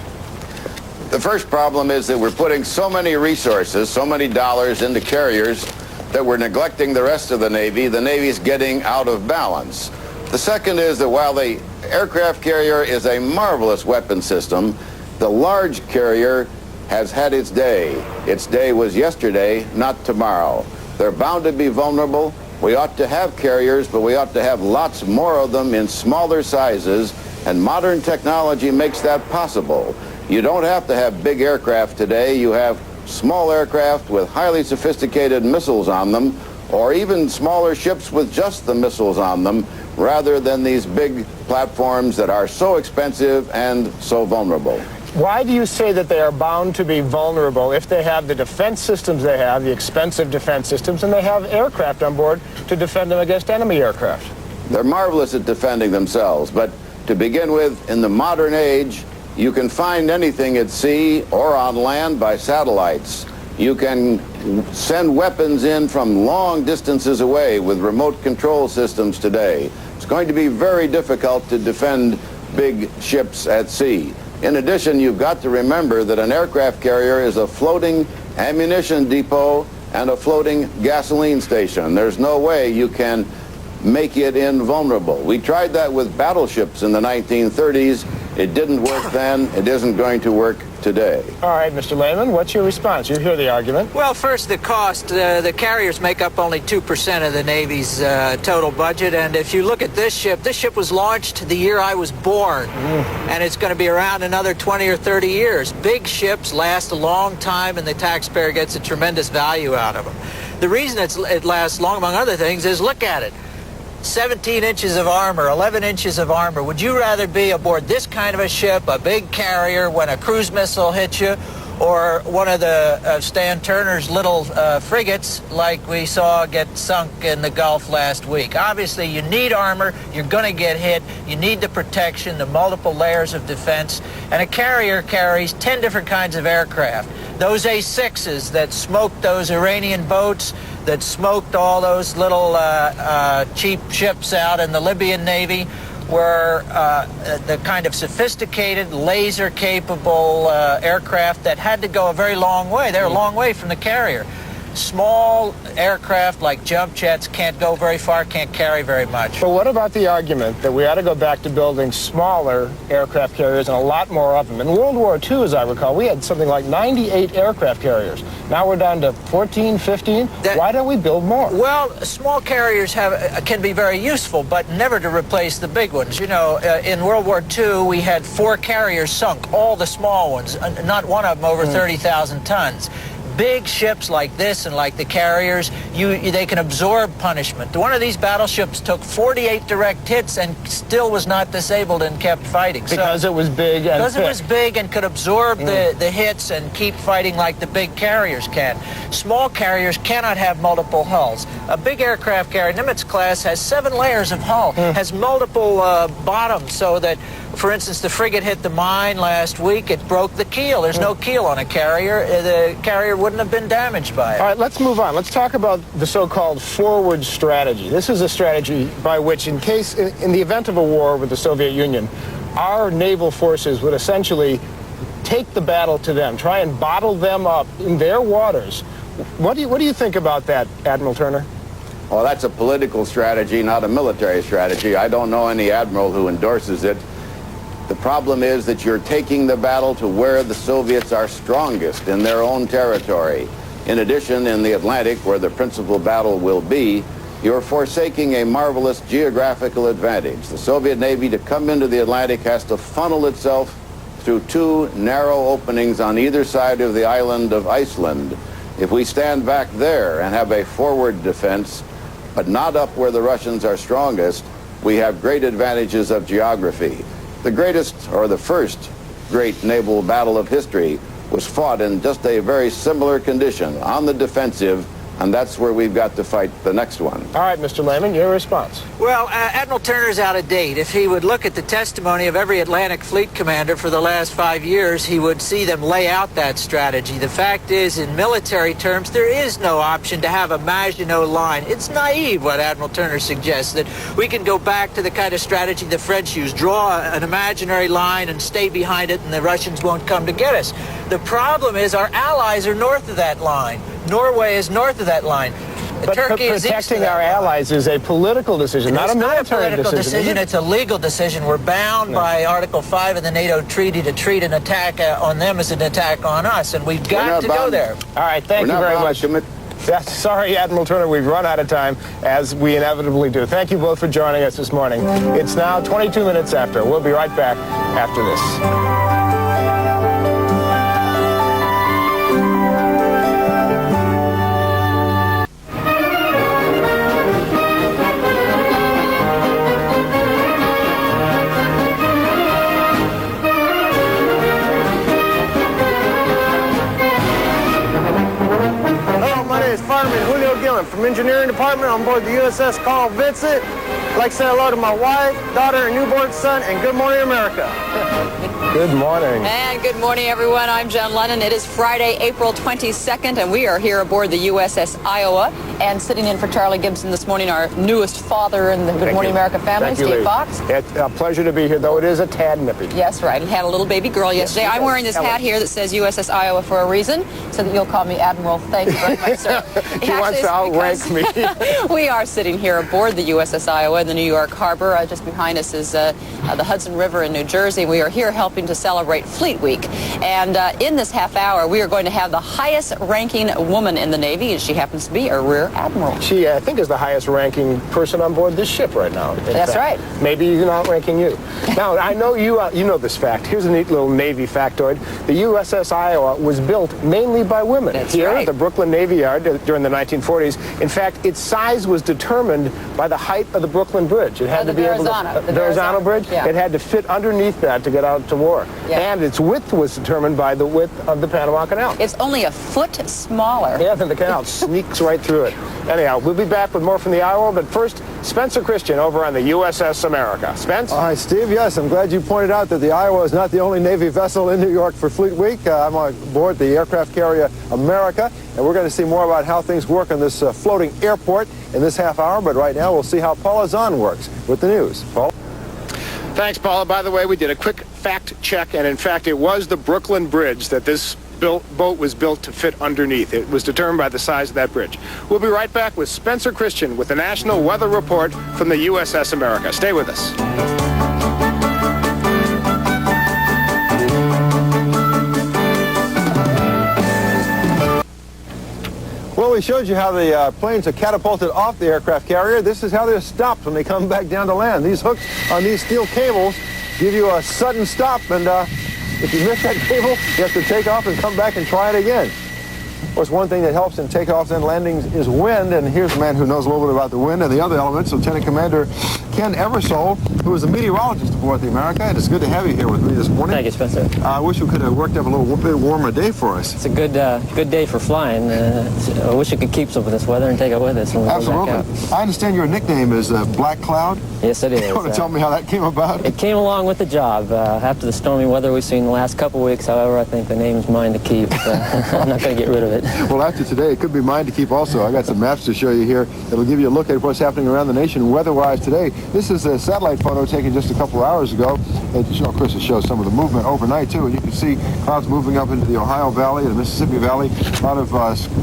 The first problem is that we're putting so many resources, so many dollars into carriers that we're neglecting the rest of the Navy. The Navy's getting out of balance. The second is that while the aircraft carrier is a marvelous weapon system, the large carrier has had its day. Its day was yesterday, not tomorrow. They're bound to be vulnerable. We ought to have carriers, but we ought to have lots more of them in smaller sizes, and modern technology makes that possible. You don't have to have big aircraft today. You have small aircraft with highly sophisticated missiles on them, or even smaller ships with just the missiles on them, rather than these big platforms that are so expensive and so vulnerable. Why do you say that they are bound to be vulnerable if they have the defense systems they have, the expensive defense systems, and they have aircraft on board to defend them against enemy aircraft? They're marvelous at defending themselves, but to begin with, in the modern age, you can find anything at sea or on land by satellites. You can send weapons in from long distances away with remote control systems today. It's going to be very difficult to defend big ships at sea. In addition, you've got to remember that an aircraft carrier is a floating ammunition depot and a floating gasoline station. There's no way you can make it invulnerable. We tried that with battleships in the 1930s. It didn't work then. It isn't going to work today. All right, Mr. Lehman, what's your response? You hear the argument. Well, first, the cost. The carriers make up only 2% of the Navy's total budget. And if you look at this ship was launched the year I was born. And it's going to be around another 20 or 30 years. Big ships last a long time, and the taxpayer gets a tremendous value out of them. The reason it lasts long, among other things, is look at it. 17 inches of armor, 11 inches of armor. Would you rather be aboard this kind of a ship, a big carrier, when a cruise missile hits you, or one of the Stan Turner's little frigates like we saw get sunk in the Gulf last week? Obviously, you need armor. You're going to get hit. You need the protection, the multiple layers of defense. And a carrier carries 10 different kinds of aircraft. Those A-6s that smoked those Iranian boats, that smoked all those little cheap ships out in the Libyan Navy, were the kind of sophisticated, laser-capable aircraft that had to go a very long way. They're a long way from the carrier. Small aircraft like jump jets can't go very far, can't carry very much. But what about the argument that we ought to go back to building smaller aircraft carriers and a lot more of them? In World War II, as I recall, we had something like 98 aircraft carriers. Now we're down to 14, 15. Why don't we build more? Well, small carriers can be very useful, but never to replace the big ones. You know, in World War II, we had 4 carriers sunk, all the small ones, not one of them over 30,000 tons. big ships like this and like the carriers, they can absorb punishment. One of these battleships took 48 direct hits and still was not disabled and kept fighting. Because it was big and Because thick. it was big and could absorb the hits and keep fighting like the big carriers can. Small carriers cannot have multiple hulls. A big aircraft carrier, Nimitz class, has 7 layers of hull, has multiple bottoms, so that, for instance, the frigate hit the mine last week, it broke the keel. There's no keel on a carrier. The carrier wouldn't have been damaged by it. All right, let's move on. Let's talk about the so-called forward strategy. This is a strategy by which, in the event of a war with the Soviet Union, our naval forces would essentially take the battle to them, try and bottle them up in their waters. What do you think about that, Admiral Turner? Well, that's a political strategy, not a military strategy. I don't know any admiral who endorses it. The problem is that you're taking the battle to where the Soviets are strongest, in their own territory. In addition, in the Atlantic, where the principal battle will be, you're forsaking a marvelous geographical advantage. The Soviet Navy, to come into the Atlantic, has to funnel itself through 2 narrow openings on either side of the island of Iceland. If we stand back there and have a forward defense, but not up where the Russians are strongest, we have great advantages of geography. The greatest, or the first, great naval battle of history was fought in just a very similar condition, on the defensive, and that's where we've got to fight the next one. All right, Mr. Lehman, your response. Well, Admiral Turner's out of date. If he would look at the testimony of every Atlantic Fleet commander for the last 5 years, he would see them lay out that strategy. The fact is, in military terms, there is no option to have a Maginot Line. It's naive what Admiral Turner suggests, that we can go back to the kind of strategy the French use, draw an imaginary line and stay behind it, and the Russians won't come to get us. The problem is our allies are north of that line. Norway is north of that line. But Turkey is east protecting of that our allies is a political decision, not a military It's not a political decision. is it? It's a legal decision. We're bound by Article 5 of the NATO treaty to treat an attack on them as an attack on us, and we've got to go there. All right, thank you very much. Sorry, Admiral Turner, we've run out of time, as we inevitably do. Thank you both for joining us this morning. It's now 22 minutes after. We'll be right back after this. From engineering department on board the USS Carl Vincent. I'd like to say hello to my wife, daughter, and newborn son, and good morning, America. Good morning. And good morning, everyone. I'm Jen Lennon. It is Friday, April 22nd, and we are here aboard the USS Iowa. And sitting in for Charlie Gibson this morning, our newest father in the Good Morning America family, Steve Fox. It's a pleasure to be here, though it is a tad nippy. Yes, right. He had a little baby girl yesterday. I'm wearing this hat here that says USS Iowa for a reason, so that you'll call me Admiral. Thank you very much, sir. He wants to outrank me. We are sitting here aboard the USS Iowa in the New York Harbor. Just behind us is the Hudson River in New Jersey. We are here helping to celebrate Fleet Week. And in this half hour, we are going to have the highest ranking woman in the Navy, and she happens to be a Rear Admiral. She, I think, is the highest ranking person on board this ship right now. That's right. Maybe even outranking you. Now, I know you know this fact. Here's a neat little Navy factoid. The USS Iowa was built mainly by women. That's here right. at the Brooklyn Navy Yard during the 1940s. In fact, its size was determined by the height of the Brooklyn Bridge. It had to be able to... The Verrazano Bridge? Yeah. It had to fit underneath that to get out to war. Yeah. And its width was determined by the width of the Panama Canal. It's only a foot smaller. Yeah, than the canal. It sneaks right through it. Anyhow, we'll be back with more from the Iowa, but first, Spencer Christian over on the USS America. Spence? Hi, Steve. Yes, I'm glad you pointed out that the Iowa is not the only Navy vessel in New York for Fleet Week. I'm on board the aircraft carrier America, and we're going to see more about how things work on this floating airport in this half hour, but right now we'll see how Paula Zahn works with the news. Paul? Thanks, Paula. By the way, we did a quick fact check, and in fact, it was the Brooklyn Bridge that this boat was built to fit underneath. It was determined by the size of that bridge. We'll be right back with Spencer Christian with the National Weather Report from the USS America. Stay with us. Well, we showed you how the planes are catapulted off the aircraft carrier. This is how they're stopped when they come back down to land. These hooks on these steel cables give you a sudden stop, and if you miss that cable, you have to take off and come back and try it again. Of course, one thing that helps in takeoffs and landings is wind, and here's a man who knows a little bit about the wind and the other elements, Lieutenant Commander Ken Eversole, who is a meteorologist aboard the America. It is good to have you here with me this morning. Thank you, Spencer. I wish we could have worked up a little bit warmer day for us. It's a good day for flying. I wish you could keep some of this weather and take it with us when we go back out. I understand your nickname is Black Cloud. Yes, it is. You want to tell me how that came about? It came along with the job. After the stormy weather we've seen the last couple weeks, however, I think the name's mine to keep. I'm not going to get rid of it. Well, after today, it could be mine to keep also. I got some maps to show you here. It'll give you a look at what's happening around the nation weather-wise today. This is a satellite photo taken just a couple hours ago. Of course, it shows some of the movement overnight, too. And you can see clouds moving up into the Ohio Valley, the Mississippi Valley. A lot of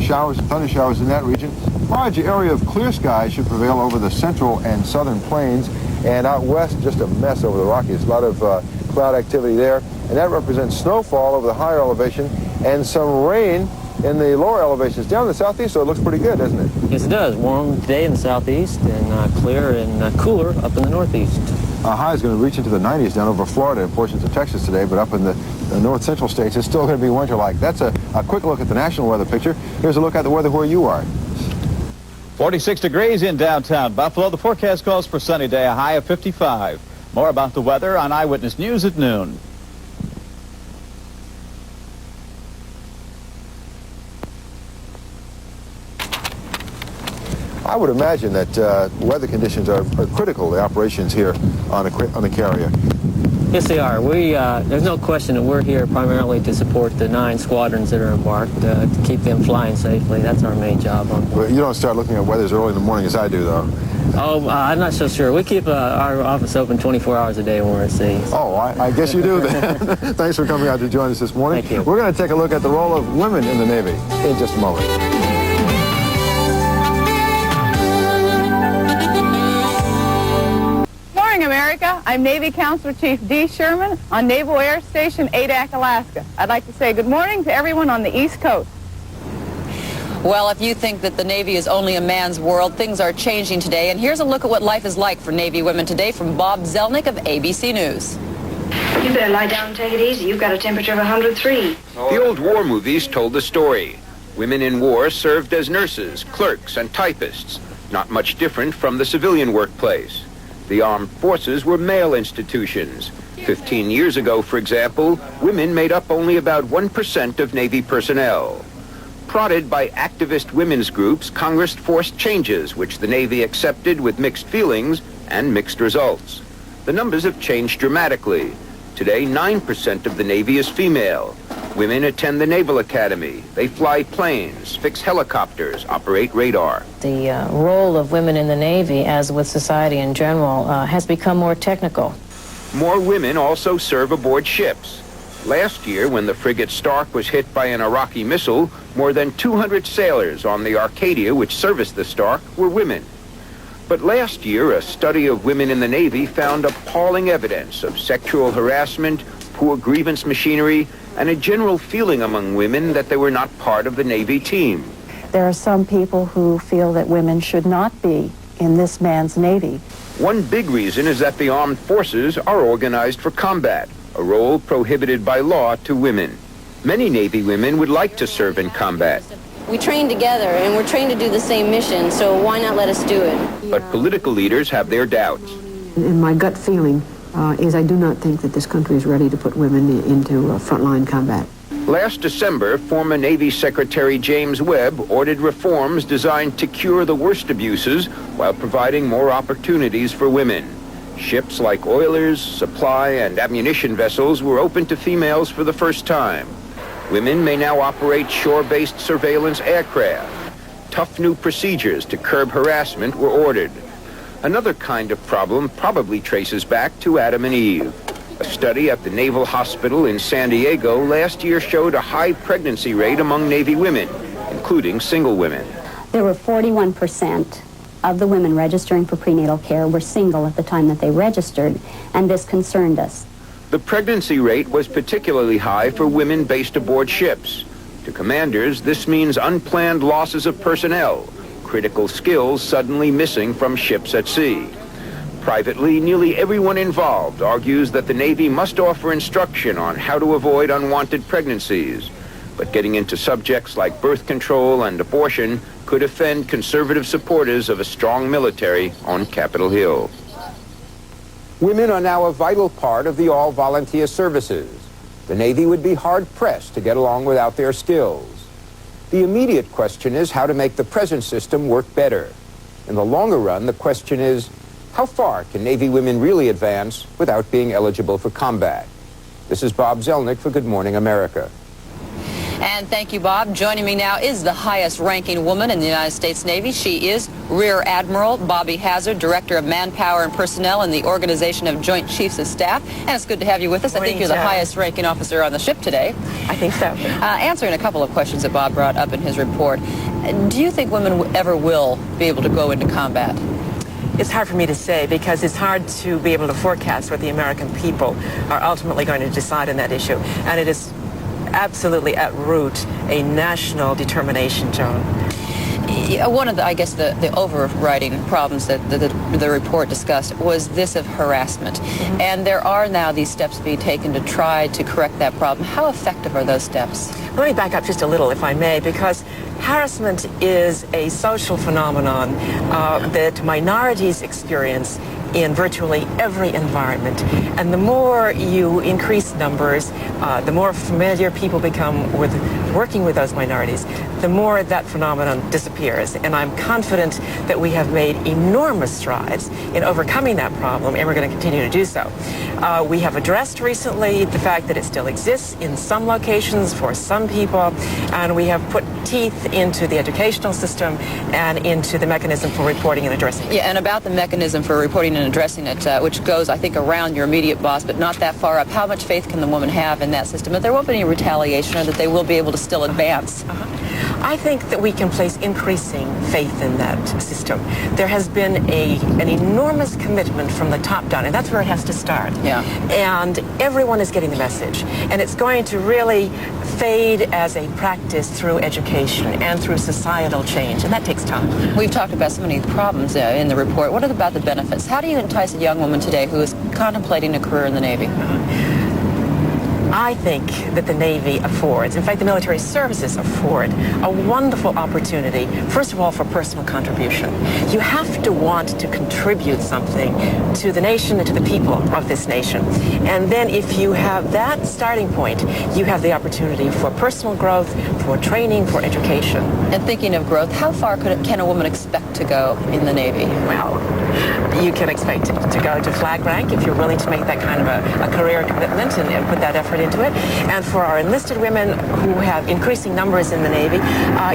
showers and thunder showers in that region. A large area of clear skies should prevail over the central and southern plains. And out west, just a mess over the Rockies. A lot of cloud activity there. And that represents snowfall over the higher elevation and some rain in the lower elevations down in the southeast, so it looks pretty good, doesn't it? Yes, it does. Warm day in the southeast and clear and cooler up in the northeast. High is going to reach into the 90s down over Florida and portions of Texas today, but up in the north central states, it's still going to be winter-like. That's a quick look at the national weather picture. Here's a look at the weather where you are. 46 degrees in downtown Buffalo. The forecast calls for sunny day, a high of 55. More about the weather on Eyewitness News at noon. I would imagine that weather conditions are critical to the operations here on the carrier. Yes, they are. There's no question that we're here primarily to support the 9 squadrons that are embarked, to keep them flying safely. That's our main job on board. Well, you don't start looking at weather as early in the morning as I do, though. Oh, I'm not so sure. We keep our office open 24 hours a day when we're at sea. Oh, I guess you do then. Thanks for coming out to join us this morning. Thank you. We're going to take a look at the role of women in the Navy in just a moment. America. I'm Navy Counselor Chief D. Sherman on Naval Air Station Adak, Alaska. I'd like to say good morning to everyone on the East Coast. Well, if you think that the Navy is only a man's world, things are changing today. And here's a look at what life is like for Navy women today from Bob Zelnick of ABC News. You better lie down and take it easy. You've got a temperature of 103. The old war movies told the story. Women in war served as nurses, clerks, and typists. Not much different from the civilian workplace. The armed forces were male institutions. 15 years ago, for example, women made up only about 1% of Navy personnel. Prodded by activist women's groups, Congress forced changes, which the Navy accepted with mixed feelings and mixed results. The numbers have changed dramatically. Today, 9% of the Navy is female. Women attend the Naval Academy. They fly planes, fix helicopters, operate radar. The role of women in the Navy, as with society in general, has become more technical. More women also serve aboard ships. Last year, when the frigate Stark was hit by an Iraqi missile, more than 200 sailors on the Arcadia, which serviced the Stark, were women. But last year, a study of women in the Navy found appalling evidence of sexual harassment, poor grievance machinery, and a general feeling among women that they were not part of the Navy team. There are some people who feel that women should not be in this man's Navy. One big reason is that the armed forces are organized for combat, a role prohibited by law to women. Many Navy women would like to serve in combat. We train together, and we're trained to do the same mission, so why not let us do it? But political leaders have their doubts. And my gut feeling is I do not think that this country is ready to put women into frontline combat. Last December, former Navy Secretary James Webb ordered reforms designed to cure the worst abuses while providing more opportunities for women. Ships like oilers, supply, and ammunition vessels were open to females for the first time. Women may now operate shore-based surveillance aircraft. Tough new procedures to curb harassment were ordered. Another kind of problem probably traces back to Adam and Eve. A study at the Naval Hospital in San Diego last year showed a high pregnancy rate among Navy women, including single women. There were 41% of the women registering for prenatal care were single at the time that they registered, and this concerned us. The pregnancy rate was particularly high for women based aboard ships. To commanders, this means unplanned losses of personnel, critical skills suddenly missing from ships at sea. Privately, nearly everyone involved argues that the Navy must offer instruction on how to avoid unwanted pregnancies. but getting into subjects like birth control and abortion could offend conservative supporters of a strong military on Capitol Hill. Women are now a vital part of the all-volunteer services. The Navy would be hard-pressed to get along without their skills. The immediate question is how to make the present system work better. In the longer run, the question is, how far can Navy women really advance without being eligible for combat? This is Bob Zelnick for Good Morning America. And thank you, Bob. Joining me now is the highest-ranking woman in the United States Navy. She is Rear Admiral Bobby Hazard, Director of Manpower and Personnel in the Organization of Joint Chiefs of Staff. And it's good to have you with us. I think you're the highest-ranking officer on the ship today. I think so. Answering a couple of questions that Bob brought up in his report, do you think women ever will be able to go into combat? It's hard for me to say because it's hard to be able to forecast what the American people are ultimately going to decide on that issue. And it is absolutely at root a national determination, Joan. One of the, I guess, the overriding problems that the report discussed was this of harassment. Mm-hmm. And there are now these steps being taken to try to correct that problem. How effective are those steps? Let me back up just a little, if I may, because harassment is a social phenomenon that minorities experience in virtually every environment. And the more you increase numbers, the more familiar people become with working with those minorities, the more that phenomenon disappears. And I'm confident that we have made enormous strides in overcoming that problem, and we're going to continue to do so. We have addressed recently the fact that it still exists in some locations for some people, and we have put teeth into the educational system and into the mechanism for reporting and addressing it. Yeah, and about the mechanism for reporting and addressing it, which goes, I think, around your immediate boss, but not that far up. How much faith can the woman have in that system that there won't be any retaliation or that they will be able to still advance? I think that we can place increasing faith in that system. There has been an enormous commitment from the top down, and that's where it has to start. Yeah. And everyone is getting the message. And it's going to really fade as a practice through education and through societal change, and that takes time. We've talked about so many problems in the report. What about the benefits? How do you entice a young woman today who is contemplating a career in the Navy? I think that the Navy affords, in fact, the military services afford a wonderful opportunity, first of all, for personal contribution. You have to want to contribute something to the nation and to the people of this nation. And then if you have that starting point, you have the opportunity for personal growth, for training, for education. And thinking of growth, how far can a woman expect to go in the Navy? Well, you can expect to go to flag rank if you're willing to make that kind of a career commitment and put that effort into it. And for our enlisted women who have increasing numbers in the Navy,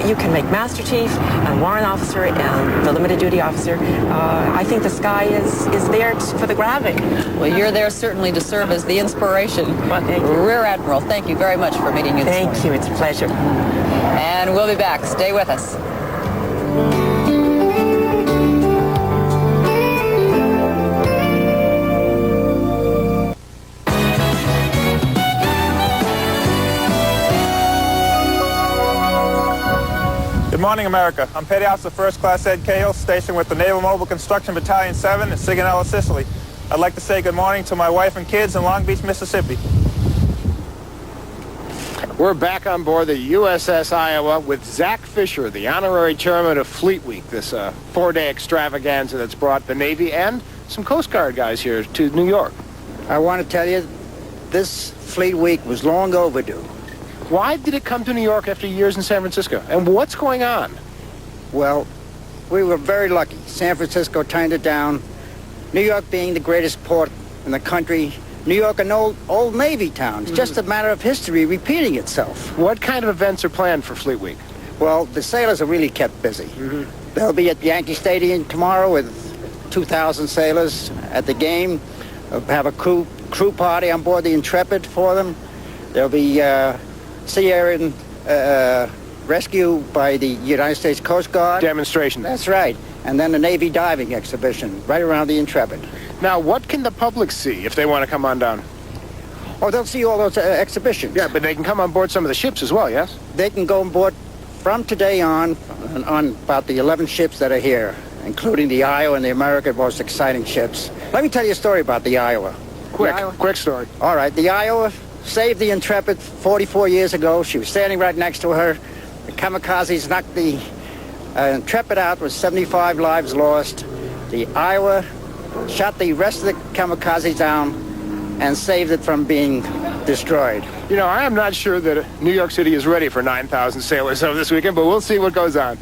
you can make Master Chief and Warrant Officer and the Limited Duty Officer. I think the sky is there for the grabbing. Well, you're there certainly to serve as the inspiration. Well, thank you. Rear Admiral, thank you very much for meeting you this morning. Thank you. It's a pleasure. And we'll be back. Stay with us. Good morning, America. I'm Petty Officer First Class Ed Cahill, stationed with the Naval Mobile Construction Battalion 7 in Sigonella, Sicily. I'd like to say good morning to my wife and kids in Long Beach, Mississippi. We're back on board the USS Iowa with Zach Fisher, the honorary chairman of Fleet Week, this 4-day extravaganza that's brought the Navy and some Coast Guard guys here to New York. I want to tell you, this Fleet Week was long overdue. Why did it come to New York after years in San Francisco? And what's going on? Well, we were very lucky. San Francisco turned it down. New York being the greatest port in the country, New York an old Navy town. It's just a matter of history repeating itself. What kind of events are planned for Fleet Week? Well, the sailors are really kept busy. They'll be at Yankee Stadium tomorrow with 2,000 sailors at the game. We'll have a crew party on board the Intrepid for them. There'll be sea air rescue by the United States Coast Guard. Demonstration. That's right. And then the Navy diving exhibition right around the Intrepid. Now, what can the public see if they want to come on down? Oh, they'll see all those exhibitions. Yeah, but they can come on board some of the ships as well, yes? They can go on board from today on about the 11 ships that are here, including the Iowa and the America, most exciting ships. Let me tell you a story about the Iowa. Quick story. All right, the Iowa saved the Intrepid 44 years ago. She was standing right next to her. The kamikazes knocked the Intrepid out with 75 lives lost. The Iowa shot the rest of the kamikazes down and saved it from being destroyed. You know, I am not sure that New York City is ready for 9,000 sailors over this weekend, but we'll see what goes on.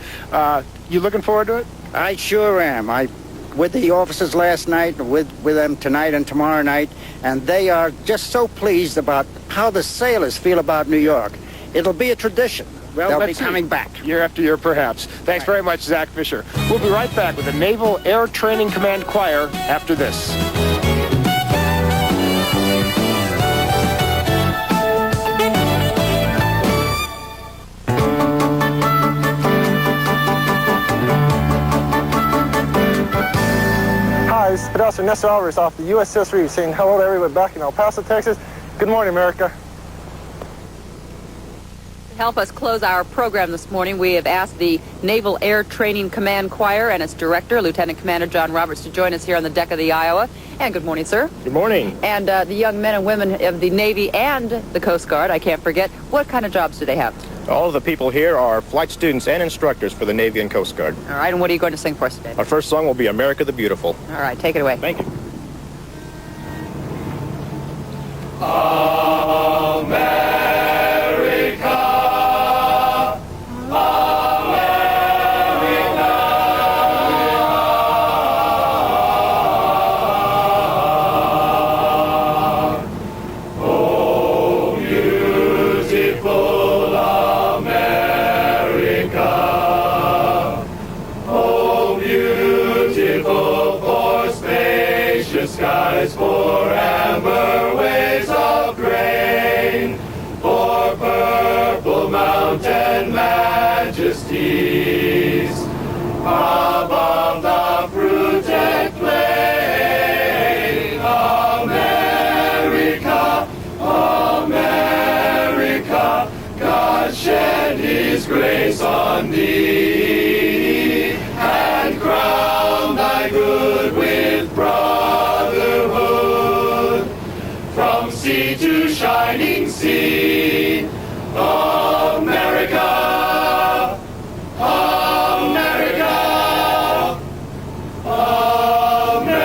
You looking forward to it? I sure am. I with the officers last night, with them tonight and tomorrow night, and they are just so pleased about how the sailors feel about New York. It'll be a tradition. Well, they'll be coming back. Year after year, perhaps. Thanks very much, Zach Fisher. We'll be right back with the Naval Air Training Command Choir after this. Hi, this is Pedaster Nestor Alvarez off the USS Reeve saying hello to everyone back in El Paso, Texas. Good morning, America. To help us close our program this morning, we have asked the Naval Air Training Command Choir and its director, Lieutenant Commander John Roberts, to join us here on the deck of the Iowa. And good morning, sir. Good morning. And the young men and women of the Navy and the Coast Guard, I can't forget, what kind of jobs do they have? All of the people here are flight students and instructors for the Navy and Coast Guard. All right, and what are you going to sing for us today? Our first song will be America the Beautiful. All right, take it away. Thank you. Skies for amber waves of grain, for purple mountain majesties, above the fruited plain. America, America, God shed his grace on thee, and crown thy good with brotherhood, from sea to shining sea. America, America, America.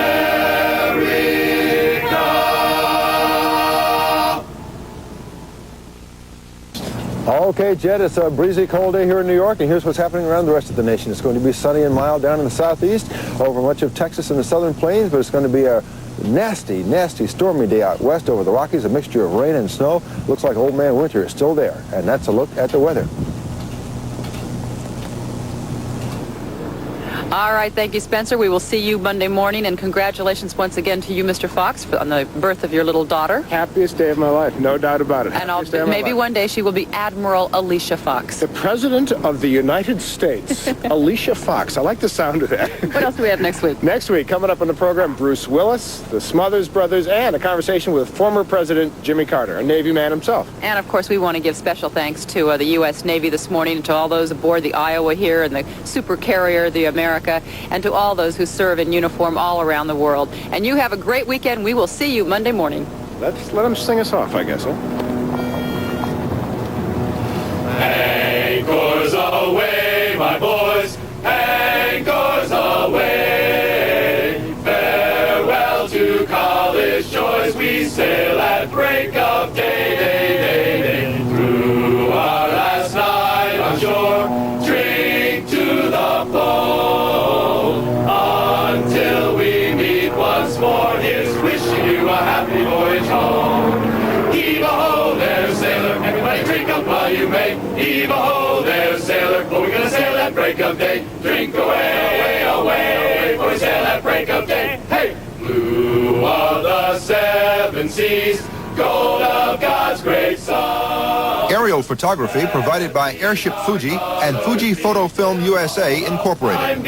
Okay, Jed, it's a breezy, cold day here in New York, and here's what's happening around the rest of the nation. It's going to be sunny and mild down in the southeast, over much of Texas and the southern plains, but it's going to be a nasty, nasty, stormy day out west over the Rockies, a mixture of rain and snow. Looks like Old Man Winter is still there, and that's a look at the weather. All right, thank you, Spencer. We will see you Monday morning, and congratulations once again to you, Mr. Fox, on the birth of your little daughter. Happiest day of my life, no doubt about it. And maybe one day she will be Admiral Alicia Fox. The President of the United States, Alicia Fox. I like the sound of that. What else do we have next week? Next week, coming up on the program, Bruce Willis, the Smothers Brothers, and a conversation with former President Jimmy Carter, a Navy man himself. And, of course, we want to give special thanks to the U.S. Navy this morning, and to all those aboard the Iowa here and the super carrier, the America, and to all those who serve in uniform all around the world. And you have a great weekend. We will see you Monday morning. Let's let them sing us off, I guess, huh? Anchors away, my boys, anchors away. Farewell to college joys, we sail at break of day. Through our last night on shore, drink to the full, until we meet once more. Here's wishing you a happy voyage home. Heave-a-ho there, sailor, everybody drink up while you may. Heave-a-ho there, sailor, for we're gonna sail at break of day. Drink away, away, for we sail at break of day. Hey! Blue of the seven seas, gold of God's great song. Aerial photography provided by Airship Fuji and Fuji Photo Film USA Incorporated.